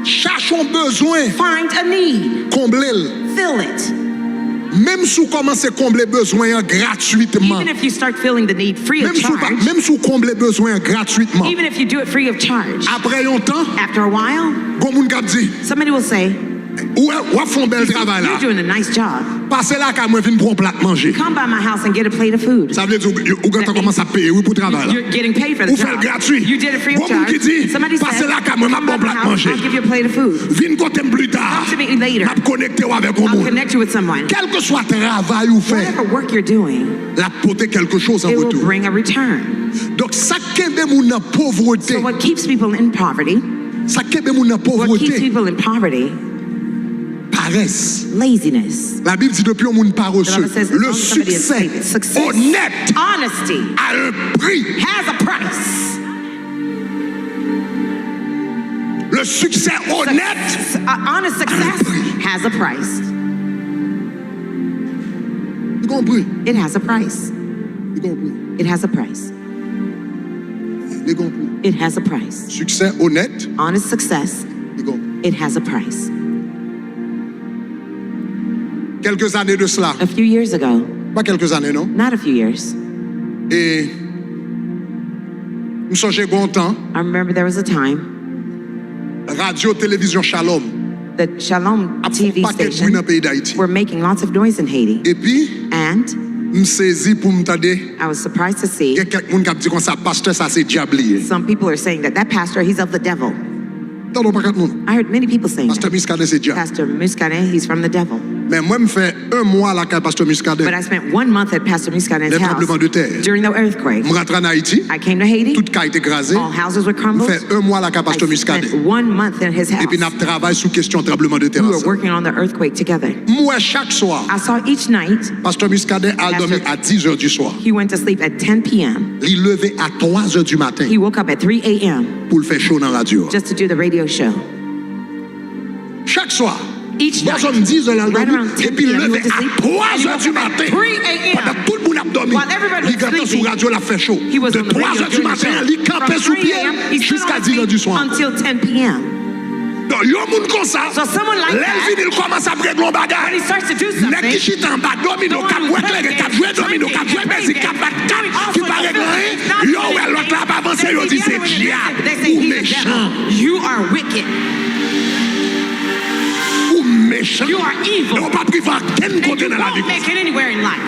Cherchons besoin, Find a need. comblez-le. Fill it. Même si vous commencez à combler besoin gratuitement. Even if you start filling the need free of charge. Même si vous comblez besoin gratuitement. Even if you do it free of charge. Après un temps, After a while, gon moun k'ap di, somebody will say, ou font bel travail là. you're doing a nice job. Passez là quand moi vinn prendre plat manger. Come by my house and get a plate of food. Ça veut dire ou quand on commence à payer oui pour travail là. You're getting paid for the Ou fait job. gratuit. You did it free of Bon moun charge. qui dit, Somebody passez said, là quand moi m'a come bon by my plat house, manger. I'll give you a plate of food. Vinn côté plus tard. Come to me later. M'a connecté avec un I'll monde. connect you with someone. Quel que soit travail ou fait, Whatever work you're doing, la porter quelque chose en it will retour. bring a return. Donc ça kembe moun nan pauvreté. So what keeps people in poverty, Ça kembe moun nan what keeps pauvreté. people in poverty, Paresse. laziness. La Bible dit depuis un monde The paresseux, Bible says, as le long as somebody is succès saved, success, honnête honesty a un prix. has a price. Le succès honnête, Honest success has a price. vous comprenez? It has a price. Vous comprenez? It has a price. Vous comprenez? It has a price. Succès honnête, Honest success, vous comprenez? it has a price. Quelques années de cela, A few years ago, pas quelques années non, not a few years, et nous songeons longtemps, I remember there was a time radio, télévision Shalom, that Shalom a fait TV pas de bruit station dans le pays d'Haïti. were making lots of noise in Haiti. Et puis, And je saisi pour m'entendre, I was surprised to see il y a quelqu'un qui a dit comme ça, pasteur, ça c'est diablier. some people are saying that pastor, he's of the devil. T'entends pas quelqu'un? I heard many people saying Pasteur that. Muscadet c'est diable. Pastor Muscadet, he's from the devil. Mais moi, je fais un mois à la caille Pasteur Muscadet. But I spent 1 month at Pastor Muscadet's Les house tremblements de terre. during the earthquake. Je rentre en Haïti. I came to Haiti. Toute caille était écrasée. All houses were Je crumbled. fais un mois à la caille I Pasteur Muscadet. spent 1 month in his house. Et puis, nous travaillons sur question tremblement de terre. We were working on the earthquake together. Moi, chaque soir, I saw each night Pasteur Muscadet a dormi à 10 h du soir. he went to sleep at 10 p.m. Il levé à 3 h du matin He woke up at 3 a.m. pour le faire chaud dans la radio. just to do the radio show. Chaque soir. Each night, Bon, 10 h right around 10 et puis il p.m. he levé went to à sleep. 3 and he h woke du up at matin. 3 a.m. Pendant tout le monde a dormi. While everybody was Il gardait sleeping, sur radio, la fait chaud. He was De on the 3 radio h du during the matin, show. il campait From sous 3 pied a.m. he stood jusqu'à on 10 h du his feet soir. until 10 p.m. Donc, il y a un monde comme ça. So someone like that, il commence à régler un when he bagage. starts to do Nèg qui something, chita en bas, domino, the one cap who's éclairé, playing cap games, joué domino, drinking, cap joué playing musique, cap games, bat doing all qui sorts pas of régler filthy rien. things, not Yo, doing ouais, l'autre là, pas avancer, They yo, say dit the c'est other one is diable wicked. They say ou he's the méchant. devil. You are wicked. Ou méchant. You are evil. Et on pas privé à quel And côté you dans la vie. won't make it anywhere in life.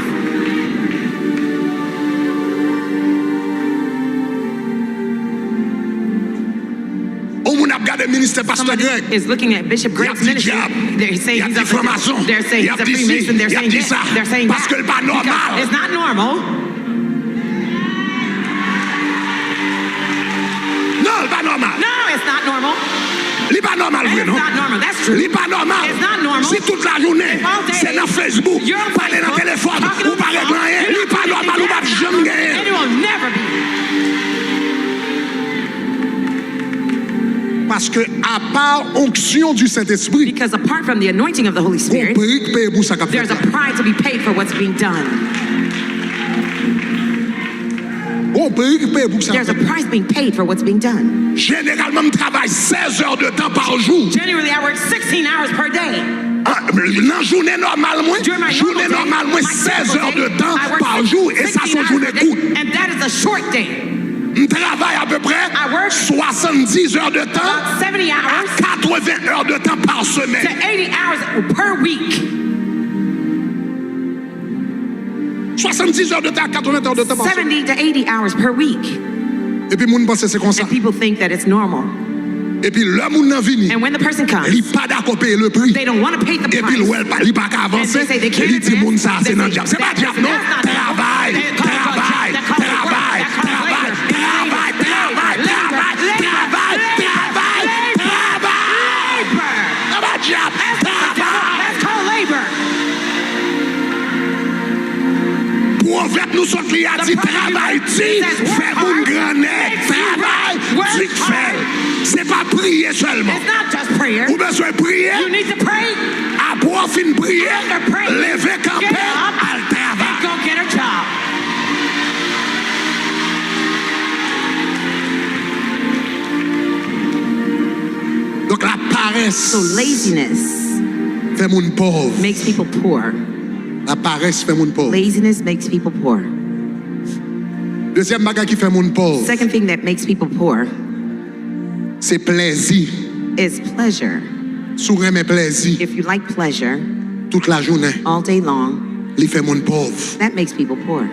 On moun a regardé ministère pasteur Somebody Greg. is looking at Bishop Il y a Greg's petit ministry. diable. They're Il y saying a he's petit a franc-maçon. They're saying Il y a he's a petit ci, Freemason. They're il y a saying petit ça. that. They're saying Parce que le pas that. normal. Because it's not normal. Non, le pas normal. No, it's not normal. Le pas normal, It's vrai, non? not normal. That's true. Le pas normal. It's not normal. Si toute la journée, All day, c'est dans Facebook, you're on parler dans Facebook, le téléphone, talking ou on the parler phone, de rien. you're Le not pas doing normal, ou pas anything jamais And gagner. it will never be. Parce que à part onction du Saint-Esprit, Because apart from the anointing of the Holy on Spirit, peut payer pour ça qu'a fait. there's a price to be paid for what's being done. On peut payer pour ça. There's a price being paid for what's being done. Généralement, je travaille 16 heures de temps par jour. Generally, I work 16 hours per day. Dans journée normale, moi, During my journée normal normale, moi, day, my 16 heures typical de day, temps I work par jour, et ça, 16 son hours journée per day, courte. and that is a short day. Je travaille à peu près I work 70 heures de temps about 70 à hours 80 heures de temps par to semaine. 80 hours per week. 70 heures de temps à 80 heures de temps par semaine. 70 to 80 hours per week. Et puis, moun pense c'est comme ça. And people think that it's normal. Et puis, le moun nan vini, And when the person comes, il pas d'accord payer le prix. they don't want to pay the Et puis, price. il pas qu'à avancer. And they say they can't Il dit, moun ça, advance. c'est dans le They diable. say C'est pas that diable, person, non. that's not the devil. Travail, They call it travail, God. They call it work. travail, They call it travail, labor. travail, travail, Labor. travail, Labor. travail, travail, travail. Labor. C'est pas diable. That's not the devil. That's called labor. Pour en fait, nous sommes qui a dit travail, dit, fais mon grand nez, travail, dit, fais. C'est pas prier seulement. It's not just prayer. Ou besoin prier, You need to pray. après fin prier, After praying, lever camper, get up al and travail. go get a job. Donc la paresse So laziness fait mon pauvre. makes people poor. La paresse fait mon pauvre. Laziness makes people poor. Deuxième bagage qui fait mon pauvre, Second thing that makes people poor c'est plaisir. is pleasure. Sourire mes plaisir If you like pleasure toute la journée, all day long, il fait mon pauvre. that makes people poor.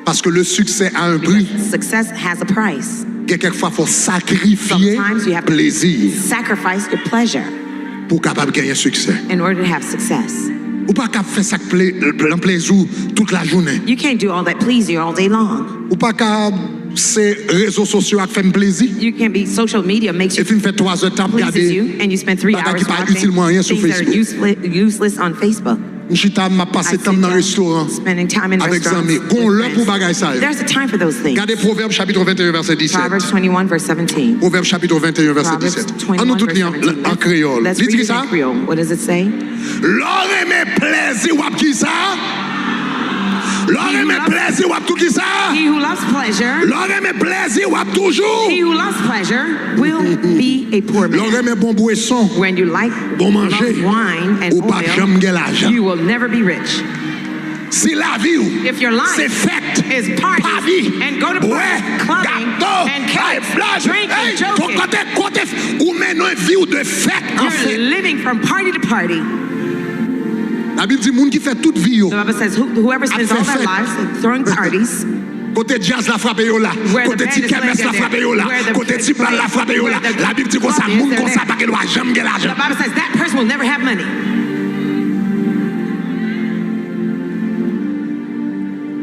Parce que le succès a un prix. Success has a price. Quelquefois, il faut sacrifier Sometimes you have to plaisir sacrifice your pleasure pour capable gagner succès. in order to have success. Ou pas capable faire ça plein plaisir toute la journée. You can't do all that please you all day long. Ou pas capable ces réseaux sociaux qui font plaisir. You can't be social media makes Et you puis il fait 3 heures de temps pleases regarder. you and you spend 3 Bagay hours qui pas watching utilement rien sur things that are Facebook. useless on Facebook. J'étais m'a passé I temps sit dans le down, restaurant spending time in avec restaurants amis. with Gon l'heure pour friends. bagay ça. There's a time for those things. Regardez Proverbe chapitre 21 verset 17. Proverbs 21 verse 17. Proverbe chapitre 21 verset Proverbs 17. 21 On nous tout verse lit en 17. créole. Let's Dites read qui it ça? in Creole. What does it say? L'or aimé plaisir ou qui ça? L'or aimé plaisir ou tout qui ça? He who loves pleasure, L'or aimé plaisir ou toujours? he who loves pleasure will be a poor L'or man. aimé bon boisson When you like bon manger wine and ou pas oil, jamais gagner l'argent. you will never be rich. Si la vie ou If your life c'est fête, is party party, and go to ouais, party, clubbing, gâteau, and hey, cakes, blague, drinking, hey, joking, côté, ou maintenant une vie ou de fête en you're fait. living from party to party. La Bible dit moun qui fait toute vie yo. The Bible says whoever spends all their fête. lives throwing parties, Côté jazz la frappe yo là, Where the côté band ti is kermesse playing la frappe yo là, where the côté ti plan la frappe yo là. where the La Bible dit comme ça club is, moun they're comme ça there. pas qu'il doit jamais gagner the l'argent. Bible says that person will never have money.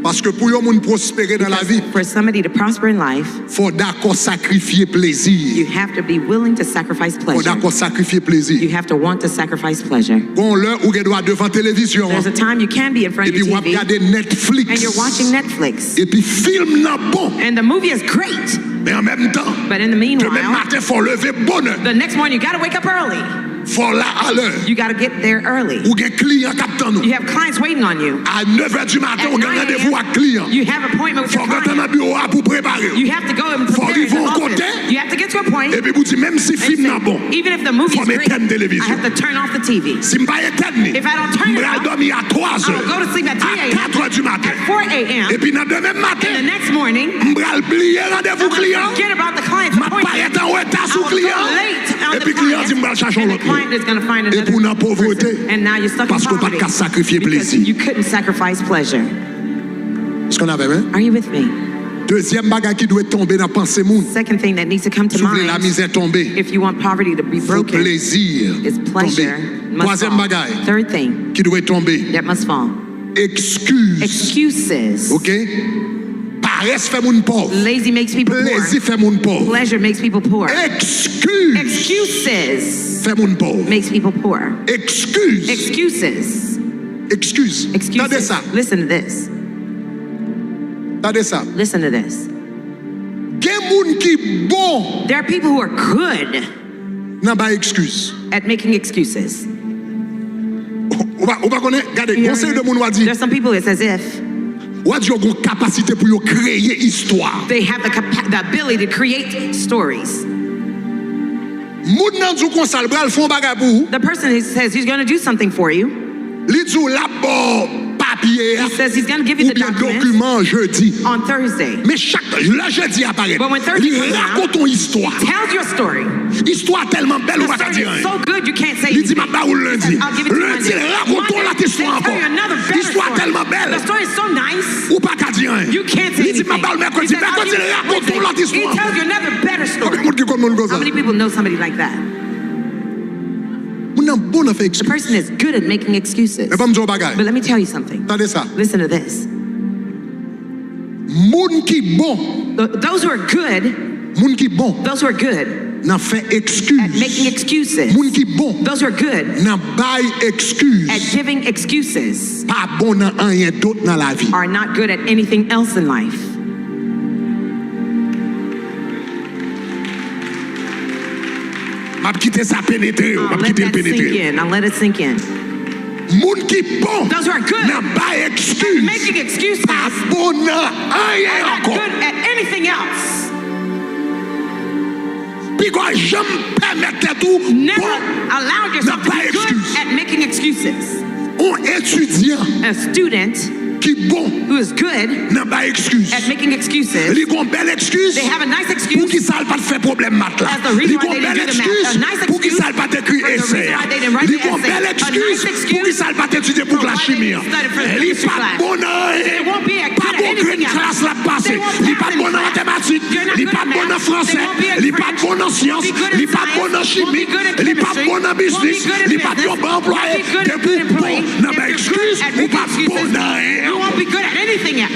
Parce que pour yon moun prospérer dans la vie, For somebody to prosper in life, faut d'accord sacrifier plaisir. you have to be willing to sacrifice Faut pleasure. d'accord sacrifier plaisir. You have to want to sacrifice pleasure. Bon l'heure où vous doit devant télévision. There's a time you can be in front Et of puis your vous TV regardez Netflix. and you're watching Netflix. Et puis film nan bon. And the movie is great, Mais en même temps, but in the demain meanwhile, matin faut lever bonne heure. the next morning you gotta wake up early. Faut là à l'heure. You gotta get there early. Ou gen client captant nous. You have clients waiting on you. À 9h du matin, At on 9 a rendez-vous avec client. You have an appointment with Faut your rentrer dans client. le bureau pour préparer. You have to go and Faut prepare in the arriver au office. côté. You have to get to a point. Et puis vous dites même si and film say, nan bon. even if the movie Faut is great, mettre une télévision. I have to turn off the TV. Si m'pas éteindre, If I don't turn it m'bral off, dormir à 3h. I'll go to sleep at 3 À a.m. 4h du matin. At 4 a.m. Et puis dans demain And the matin, next morning, m'bral plier rendez-vous client. forget about the client's M'a appointment. paraît en retard I sur will go client. late on Et the puis client dit client, m'bral chercher and the l'autre. client is going to find Et pour another la pauvreté, person. And now you're stuck in parce qu'on pas poverty qu'à sacrifier because plaisir. you couldn't sacrifice pleasure. Est-ce qu'on avait hein? Are you with me? Deuxième bagage qui doit tomber dans la pensée moun. Second thing that needs to come to Si vous voulez la mind, misère tomber, if you want poverty to be faut broken, plaisir is pleasure tomber. must Troisième fall. bagage Third thing qui doit tomber, that must fall, excuse. excuses. OK? Paresse fait moun pauvre. Lazy makes people Plaisir poor. fait moun pauvre. Pleasure makes people poor. Excuse Excuses fait moun pauvre. makes people poor. Excuse. Excuses. Excuse. Tendez Excuses. ça. Listen to this. Tendez ça. Listen to this. Gen moun ki bon There are people who are good nan ba excuse. at making excuses. Ou pa konnen, gade, conseil de moun wadi. There's some people it's as if Wadi yo gon kapasite pou yo kreye histoire. they have the ability to create stories. Moun nan djou konsal bral fon bagay pou ou, The person who says he's going to do something for you, li djou la bo papier he says he's going to give you ou the bien document document jeudi. on Thursday. Mais chaque le jeudi apparaît. But when Thursday Li comes raconte ton histoire. Tells your story. Histoire tellement belle ou The pas ka story dire is rien. so good you can't say Li dit anything. ma ba ou lundi. I'll give it to you Lundi Monday. raconte ton Monday, la histoire they tell encore. you another better Histoire story. tellement belle. The story is so nice. Ou pas ka dire rien. You can't say Li dit ma anything. ba ou He mercredi. said, I'll Mercredi give you raconte ton Wednesday. la He histoire. tells you another better story. Moun ki kon moun kon How ça. many people know somebody like that? Moun nan bon nan fait The excuse. person is good at making excuses. Mais pas m'dou bagay. But let me tell you something. Tendez ça. Listen to this. Moun ki bon, Those who are good, moun ki bon those who are good nan fait at excuse. making excuses, Moun ki bon those who are good nan bay excuse. at giving excuses, Pas bon nan rien d'autre dans la vie. are not good at anything else in life. M'a quitté ça pénétrer, I'll m'a let quitté that sink pénétrer. in. I'll let it sink in. Moun ki bon Those who are good nan bay at excuse. making excuses Pas bon nan are rien not encore. good at anything else. Puis quoi, j'aime permettre tout Never bon. allow yourself to N'a pas be good excuse. at making excuses. Un étudiant A student qui bon who is good nan bay excuse. at making excuses, Li gon belle excuse. they have a nice Pour excuse qui ça pas faire problème mat là. as the reason Li why gon they didn't belle do the math. excuse. A nice Pour qui excuse ça pas écrit for the reason essai. why they didn't write Li the gon essay. belle A excuse. nice Pour qui ça pas étudier pour for la why they chimie. didn't study for the Li chemistry pas class. bon They won't be a pas good at bon grade anything else. classe la passé. They won't Li pass pas any bon en class. mathématiques. You're not Li good pas at bon en math. français. They won't be at Li pas French. bon en Won't sciences. be good at Li pas science. bon en Won't chimie. be good at Li pas chemistry. bon en Won't be business. good at Li pas business. bon bon employé. Won't be good T'es at good pour bon employee. nan If ba you're excuse. good at Ou making pas bon excuses, nan rien. you won't be good at anything else.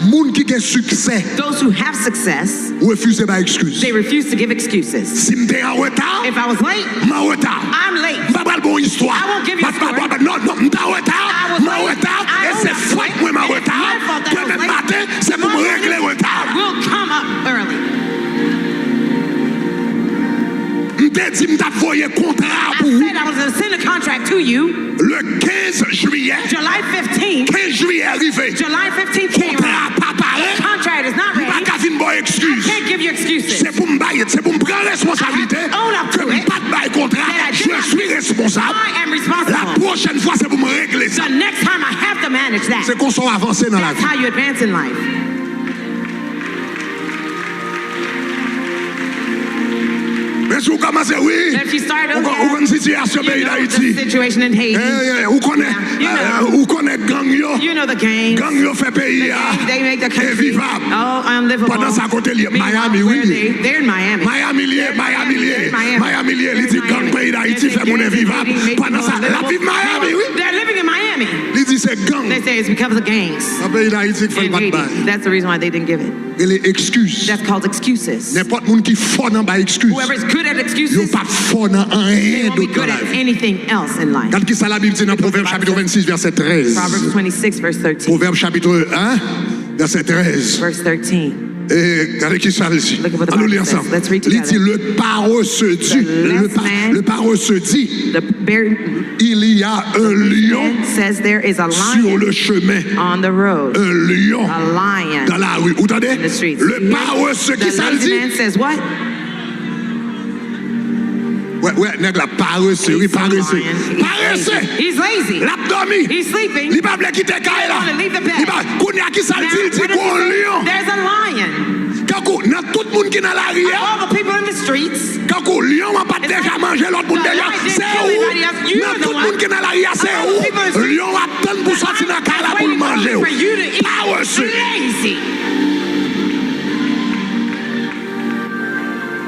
Moun ki gen succès Those who have success, refuse ba excuse. they refuse to give excuses. Si m'te en retard, If I was late, m'en retard. I'm late. M'pa pral bon histoire. I won't give you a story. Non, non, m'ta en I retard. was M'en late. retard. I Et own c'est that faute late. moi m'en And it's retard. my fault that I was Demain late. matin, c'est pour me Tomorrow régler morning, retard. I will come up early. M'te dit m'ta voyé contrat I pour vous. said I was going to send a contract to you Le 15 juillet. July 15th. 15 juillet arrivé. July 15th came Contrat around. pas pareil. Contract is not M'pa ready. ka vin boy excuse. Can't give you excuses. C'est pour me bailler, c'est pour me prendre responsabilité. I have to own up Que to it. m'pas de bail contrat. That I did Je not suis responsable. I am La responsible. prochaine fois, c'est pour me régler ça. The next time I have to manage that. C'est qu'on soit avancé dans la That's vie. how you advance in life. Mais si vous commencez, oui. If you start Ou over, kon situation you pays know d'Haïti. the situation in Haiti. Ou connaît, Yeah, you know. ou connaît gang yo. You know the gangs. Gang yo fait pays They make the country invivable. unlivable. Pendant ça, côté lié, Meanwhile, Miami, where oui. they're in Miami. Miami lié, Miami lié. Miami lié, il dit gang pays d'Haïti fait mon invivable. Pendant ça, la vie de Miami, oui. They're living in Miami. Miami. Il dit c'est gang. They say it's because of the gangs Dans le pays d'Haïti qui fait in le Haiti. bail. That's the reason why they didn't give it. Et les excuses. That's called excuses. N'importe monde qui fort dans ba excuse. Whoever's good at Yo excuses, pas fort dans they rien won't be d'autre dans good la at vie. anything else in life. Quand qui ça la Bible dit dans Proverbe chapitre 26 verset 13. Proverbs 26, verse 13. Proverbe chapitre 1 verset 13. Verse 13. Et regardez qui ça ici. Look at what the Allons Bible lire says. ensemble. Let's read Il together. dit le parole se dit. Le parole se dit. The very Il y a un lion man says there is a sur lion le chemin. on the road. Un lion A lion dans la rue. Vous entendez? in the streets. Le parole se qui The ça le lazy dit? man says what? Ouais, nèg la paresseux, oui, paresseux. Paresseux. He's lazy. L'abdomen. He's sleeping. Il pas quitter caille là. He wanna leave the bed. Il pas kounya qui ça le Now, dit? Il dit what does he qu'on say? lion. There's a lion. Kakou, dans tout le monde qui est dans la rivière. All the people in the streets. Kakou, lion va pas déjà manger l'autre monde The déjà. lion didn't C'est kill où? anybody else. You Dans are the tout le one. monde qui est dans la rivière, c'est All the people in the où? streets. Lion va attendre pour sortir dans la caille là pour le manger. For you to eat. Paresseux. Lazy.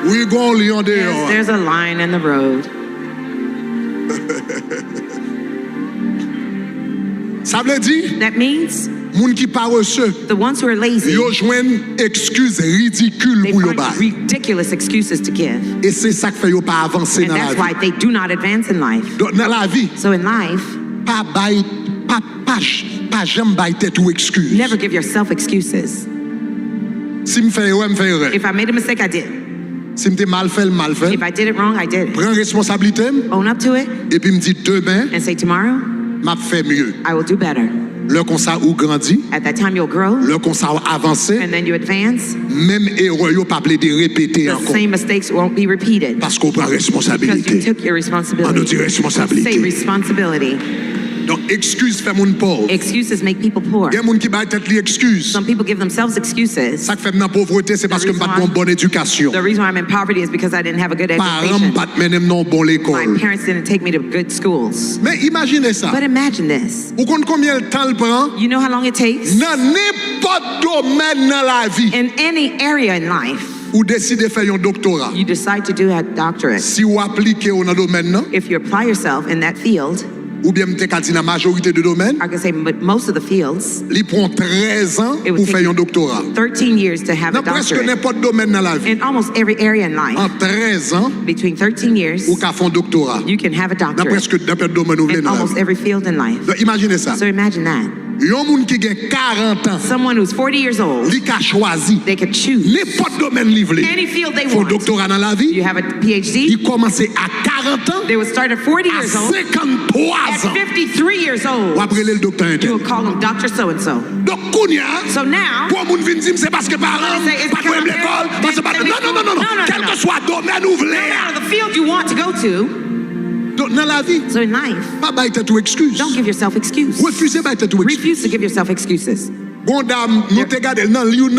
Oui, gon lion Yes, dehors. there's a lion in the road. Ça veut dire, That means moun qui paresseux, the ones who are lazy, yo joignent excuse ridicule they pour yo find bail. ridiculous excuses to give. Et c'est ça qui fait yo pas avancer And dans la that's vie. why they do not advance in life. Donc, dans la vie, So in life, pas bail, pas jamais bail tête ou excuse. never give yourself excuses. Si me fait ouais, me fait erreur. If I made a mistake, I did. Si me mal fait, mal fait. If I did it wrong, I did it. Prends responsabilité Own up to it et puis me dit demain, and say, tomorrow, m'a fait mieux. I will do better. Le comme ça ou grandi, At that time, you'll grow, le comme ça ou avancé, and then you advance. même erreur yo pas plaidé répéter The encore same mistakes won't be repeated parce qu'on prend because you responsabilité. took your On nous responsibility. dit responsabilité. Say responsibility. Donc excuse fait mon pauvre. Excuses make people poor. Il y a moun qui bail tête li excuse. Some people give themselves excuses. Ça qui fait dans pauvreté c'est parce que me pas de bonne éducation. The reason why I'm in poverty is because I didn't have a good Parents education. pas mener non bon My l'école. parents didn't take me to good schools. Mais imaginez ça. But imagine this. Vous comptez combien de temps il prend? You know how long it takes? Dans n'importe domaine dans la vie, In any area in life, ou décidez de faire un doctorat. you decide to do a doctorate. Si vous appliquez dans le domaine, non, If you apply yourself in that field, ou bien peut-être dans la majorité de domaines, I can say most of the fields, il prend 13 ans It would pour take faire un doctorat. 13 years to have a Dans presque doctorate. n'importe domaine dans la vie, In almost every area in life, en 13 ans, between 13 years, ou qu'à faire un doctorat. you can have a Dans doctorate presque n'importe domaine où vous voulez in dans la almost vie. every field in life. Donc, imaginez ça. So imagine that. Un monde qui a 40 ans, Someone who's 40 years old, il a choisi they could choose n'importe domaine livré. any field they Faut want. doctorat dans la You vie. have a PhD, Il commence à 40 ans, they would start at 40 à years old. 53 At ans. 53 years Ou old, après le docteur you interne. will call them Dr. So-and-so. Donc, Kounia, So now, pour moun vin dire c'est parce que parents Say it's pas because pour of l'école, their- parce que they- non non non non no, no, quel no. que soit domaine ou no voulez. matter the field you want to go to, Donc dans la vie, so in life, pas bailler tête ou excuse. don't give yourself excuse. Refusez bailler tête ou excuse. Refuse to give yourself excuses. Bon dame, nous te regardé dans le livre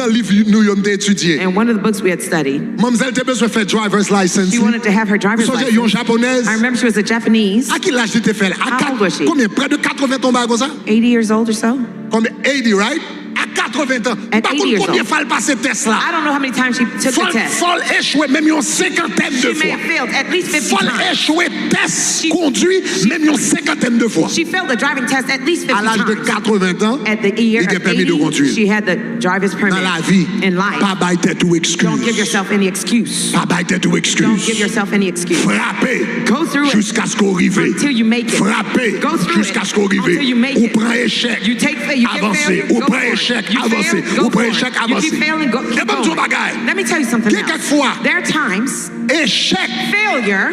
nous y avons étudié. And one of the books we had studied, Mademoiselle te besoin faire driver's license. she wanted to have her driver's Vous license. savez, une japonaise. I remember she was a Japanese, À quel âge tu t'es fait? How old was she? Combien? Près de 80 tombes comme ça? 80 years old or so. Combien? 80, right? À 80 ans. At Par 80 contre, years combien old. fois elle passe test là? I don't know how many times she took the test. Faut échouer même une cinquantaine de She may fois. have failed at least 50 Faut times. échouer test She- conduit même une cinquantaine de fois. She failed the driving test at least 50 À l'âge de times. 80 ans, At the year il était of permis de 80, conduire. she had the driver's permit. Dans la vie, In life, pas bailler tête ou excuse. don't give yourself any excuse. Pas bailler tête ou Don't excuse. give yourself any excuse. Frappez Go through it jusqu'à ce qu'on arrive. until you make it. Frappez Go through jusqu'à it ce qu'on arrive. until you make Ou it. prend échec. You take you get Avancez. failure, Ou go prend for it. échec. You Avancez. fail, go Ou prend for it. échec. You Avancez. keep failing, go, Et keep bon, going. bagaille. Let me tell you something else. Quelquefois, There are times échec, failure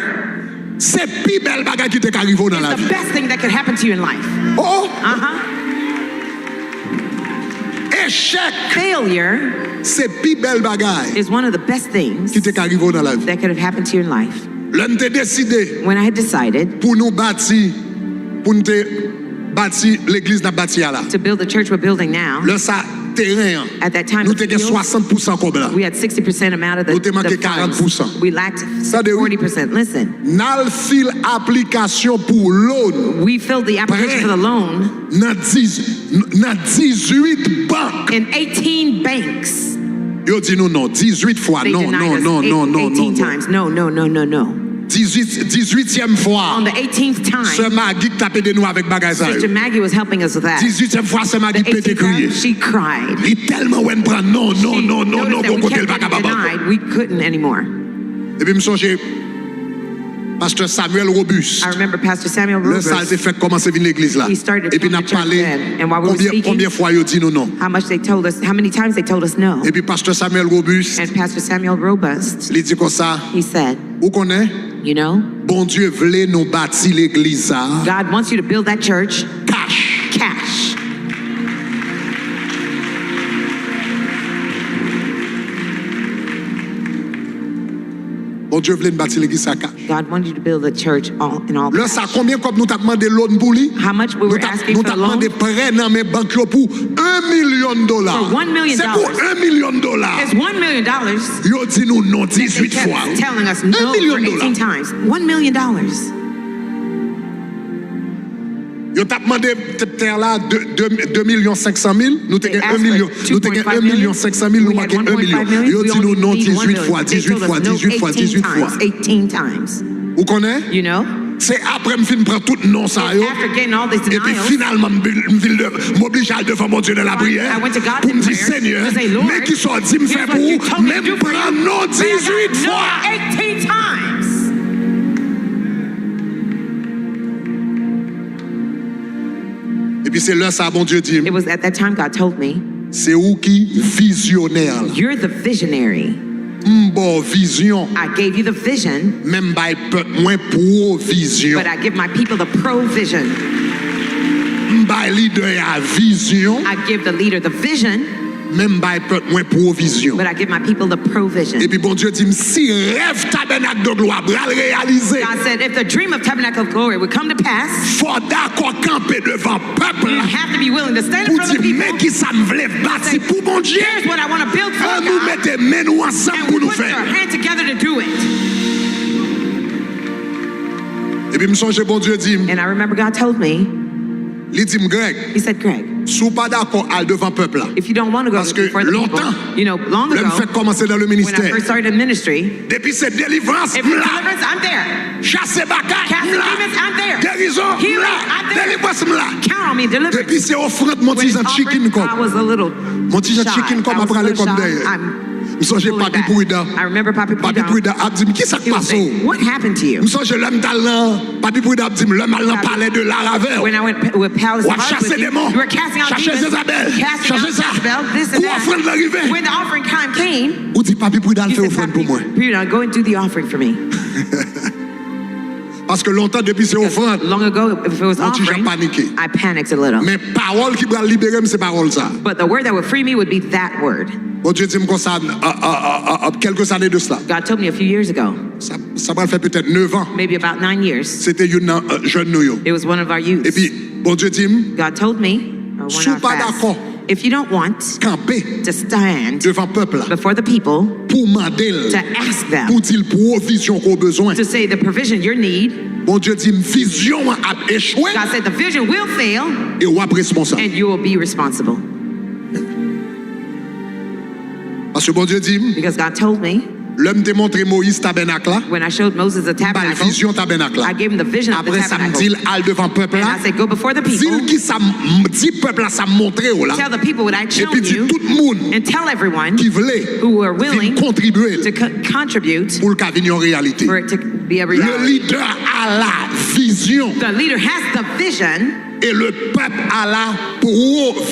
c'est plus belle bagaille qui t'est arrivé dans la is the vie. best thing that could happen to you in life. Oh, échec, Failure c'est plus belle bagaille is one of the best things qui t'est arrivé dans la vie. that could have happened to you in life. L'on t'a décidé When I had decided pour nous bâtir, pour nous bâtir l'église n'a bâti là. to build the church we're building now, Le ça terrain, at that time nous the t'avons field, 60% comme là. we had 60% amount of Nous t'ai manqué the funds. 40%. We lacked Ça de oui. 40%. Listen, Nal fil application pour loan we filled the application for the loan dans 18 banques. in 18 banks. Yo dit nous non, 18 fois They non, denied non, us non, non, non, 18 non. times. No, no, no, no, no. 18e fois, On the 18th Sœur time, Maggie tapé de nous avec bagage ça. Sister Maggie was helping us with that. 18e fois, Sœur The Maggie pété 18th time, crier. she cried. Il est tellement ouais prend non, non, non, non, non, Noticed that qu'on we côté le kept pas getting capable. denied. We couldn't anymore. Et puis me songe Pasteur Samuel Robuste. I remember Pastor Samuel Le Roberts, salle fait commencer venir l'église là. He started Et puis n'a coming to church parlé then. And while we were speaking, combien fois il dit nous non. how many times they told us no. Et puis Pasteur Samuel Robuste, And Pastor Samuel Robust, il dit comme ça, he said, vous connaissez, you know, bon Dieu voulait nous bâtir l'église ça. God wants you to build that church Cash. cash. Bon Dieu voulait nous bâtir l'église ça cash. God wanted you to build a church in all Là ça cash. combien comme nous t'a demandé l'autre pour lui? How much we were asking Nous for t'a the loan? demandé prêt dans mes banques pour $1 million. For $1 million. C'est pour $1 million. It's $1 million. Yo dit nous non They 18 kept fois. telling us $1 no million. for 18 times. $1 million. Yo t'a demandé terre là 2,5 millions. Nous They t'ai 1 asked million. for Nous t'ai 2.5 1,5 million. Nous We had manquait 1 million. 1.5 million. Yo We dit nous only non need 1 18 fois, million. They 18 told fois, us no 18 fois, 18 18 fois. times. 18 times. Vous connaissez? You know? C'est après me fin prendre tout non ça yo. After getting all these Et puis denials, finalement m'oblige à devant mon Dieu de la prière. I went to God Pour in me dire prayer Seigneur, to say, Lord, mais qui sont dit me here's faire what you pour told me to même do for you. prendre non But I 18 got fois. no 18 times. Et puis c'est là ça bon Dieu dit, It was at that time God told me, c'est où qui visionnaire là. you're the visionary. Bon vision, I gave you the vision, même by peuple moins provision. but I give my people the provision. By leader a vision, I give the leader the vision, même by peuple moins provision. but I give my people the provision. Et puis bon Dieu dit, si rêve tabernacle de gloire bral réalisé, God said, if the dream of Tabernacle of Glory would come to pass, faut d'accord camper devant peuple you have to be willing to stand in pour front of the dire people. mais qui ça me voulait bâtir pour mon Dieu. Here's what I want to build for Nous God. mettons mains nous ensemble And pour we nous put our faire. hand together to do it. Et puis me songe bon Dieu dit, And I remember God told me, il dit Greg, he said, Greg, sous pas d'accord al devant peuple là. if you don't want to go Parce que before the people, longtemps, you know, long L'homme ago, fait commencer dans le when I ministère. first started in ministry, Depuis cette délivrance, if it's là, deliverance, I'm there. chasser bagaille, Casting là, demons, I'm there. guérison, Healing, là, I'm there. délivrance, là. Count on me, deliverance. Depuis c'est offrande mon When petit it's chicken offered, comme. I was a little Mon petit shy. chicken comme I was après a aller little comme shy. d'ailleurs. I'm Je songe pulling Papi back. Pouida. I remember Papi Papi Pouida. Pouida a dit qui ça He was passe? saying, what happened to you? Je songe l'homme talent. Papi Pouida a dit l'homme allant parlait de la raveur. When I went with Palace Ou of à Art chasser with des you, démons. you were casting out Chercher demons, Jézabel. casting out Chercher ça. Jezebel, this and Pour offrande that. l'arrivée. When the offering time came, Ou dit Papi Pouida he fait said, offrande pour moi. Peter, go and do the offering for me. Parce que longtemps depuis c'est offrande. Long ago, if it was Mon petit j'ai offering, paniqué. I panicked a little. Mais parole qui va libérer c'est parole ça. But the word that would free me would be that word. Bon Dieu dit comme ça quelques années de cela. God told me a few years ago, Ça va faire peut-être 9 ans. maybe about 9 years. C'était une jeune nous. It was one of our youths. Et puis bon Dieu dit God told me, or one Sous of our pas fasts, d'accord. if you don't want camper to stand devant peuple là before the people pour demander to ask them, pour dire provision qu'on a besoin. to say the provision you need, Bon Dieu dit vision a échoué God said the vision will fail et on est responsable. and you will be responsible. Parce que bon Dieu dit Because God told me, l'homme t'a montré Moïse tabernacle là, when I showed Moses the pas tabernacle, vision tabernacle là. I gave him the vision of the Après ça me tabernacle. dit al devant peuple And là. I said, go before the people, Dis qui ça dit peuple là ça montré là. tell the people what I Et showed puis dit you, tout le monde and tell everyone qui voulait who were willing contribuer to contribute pour le cas venir en réalité. for it to be a Le reality. leader a la vision The leader has the vision, et le peuple a la provision.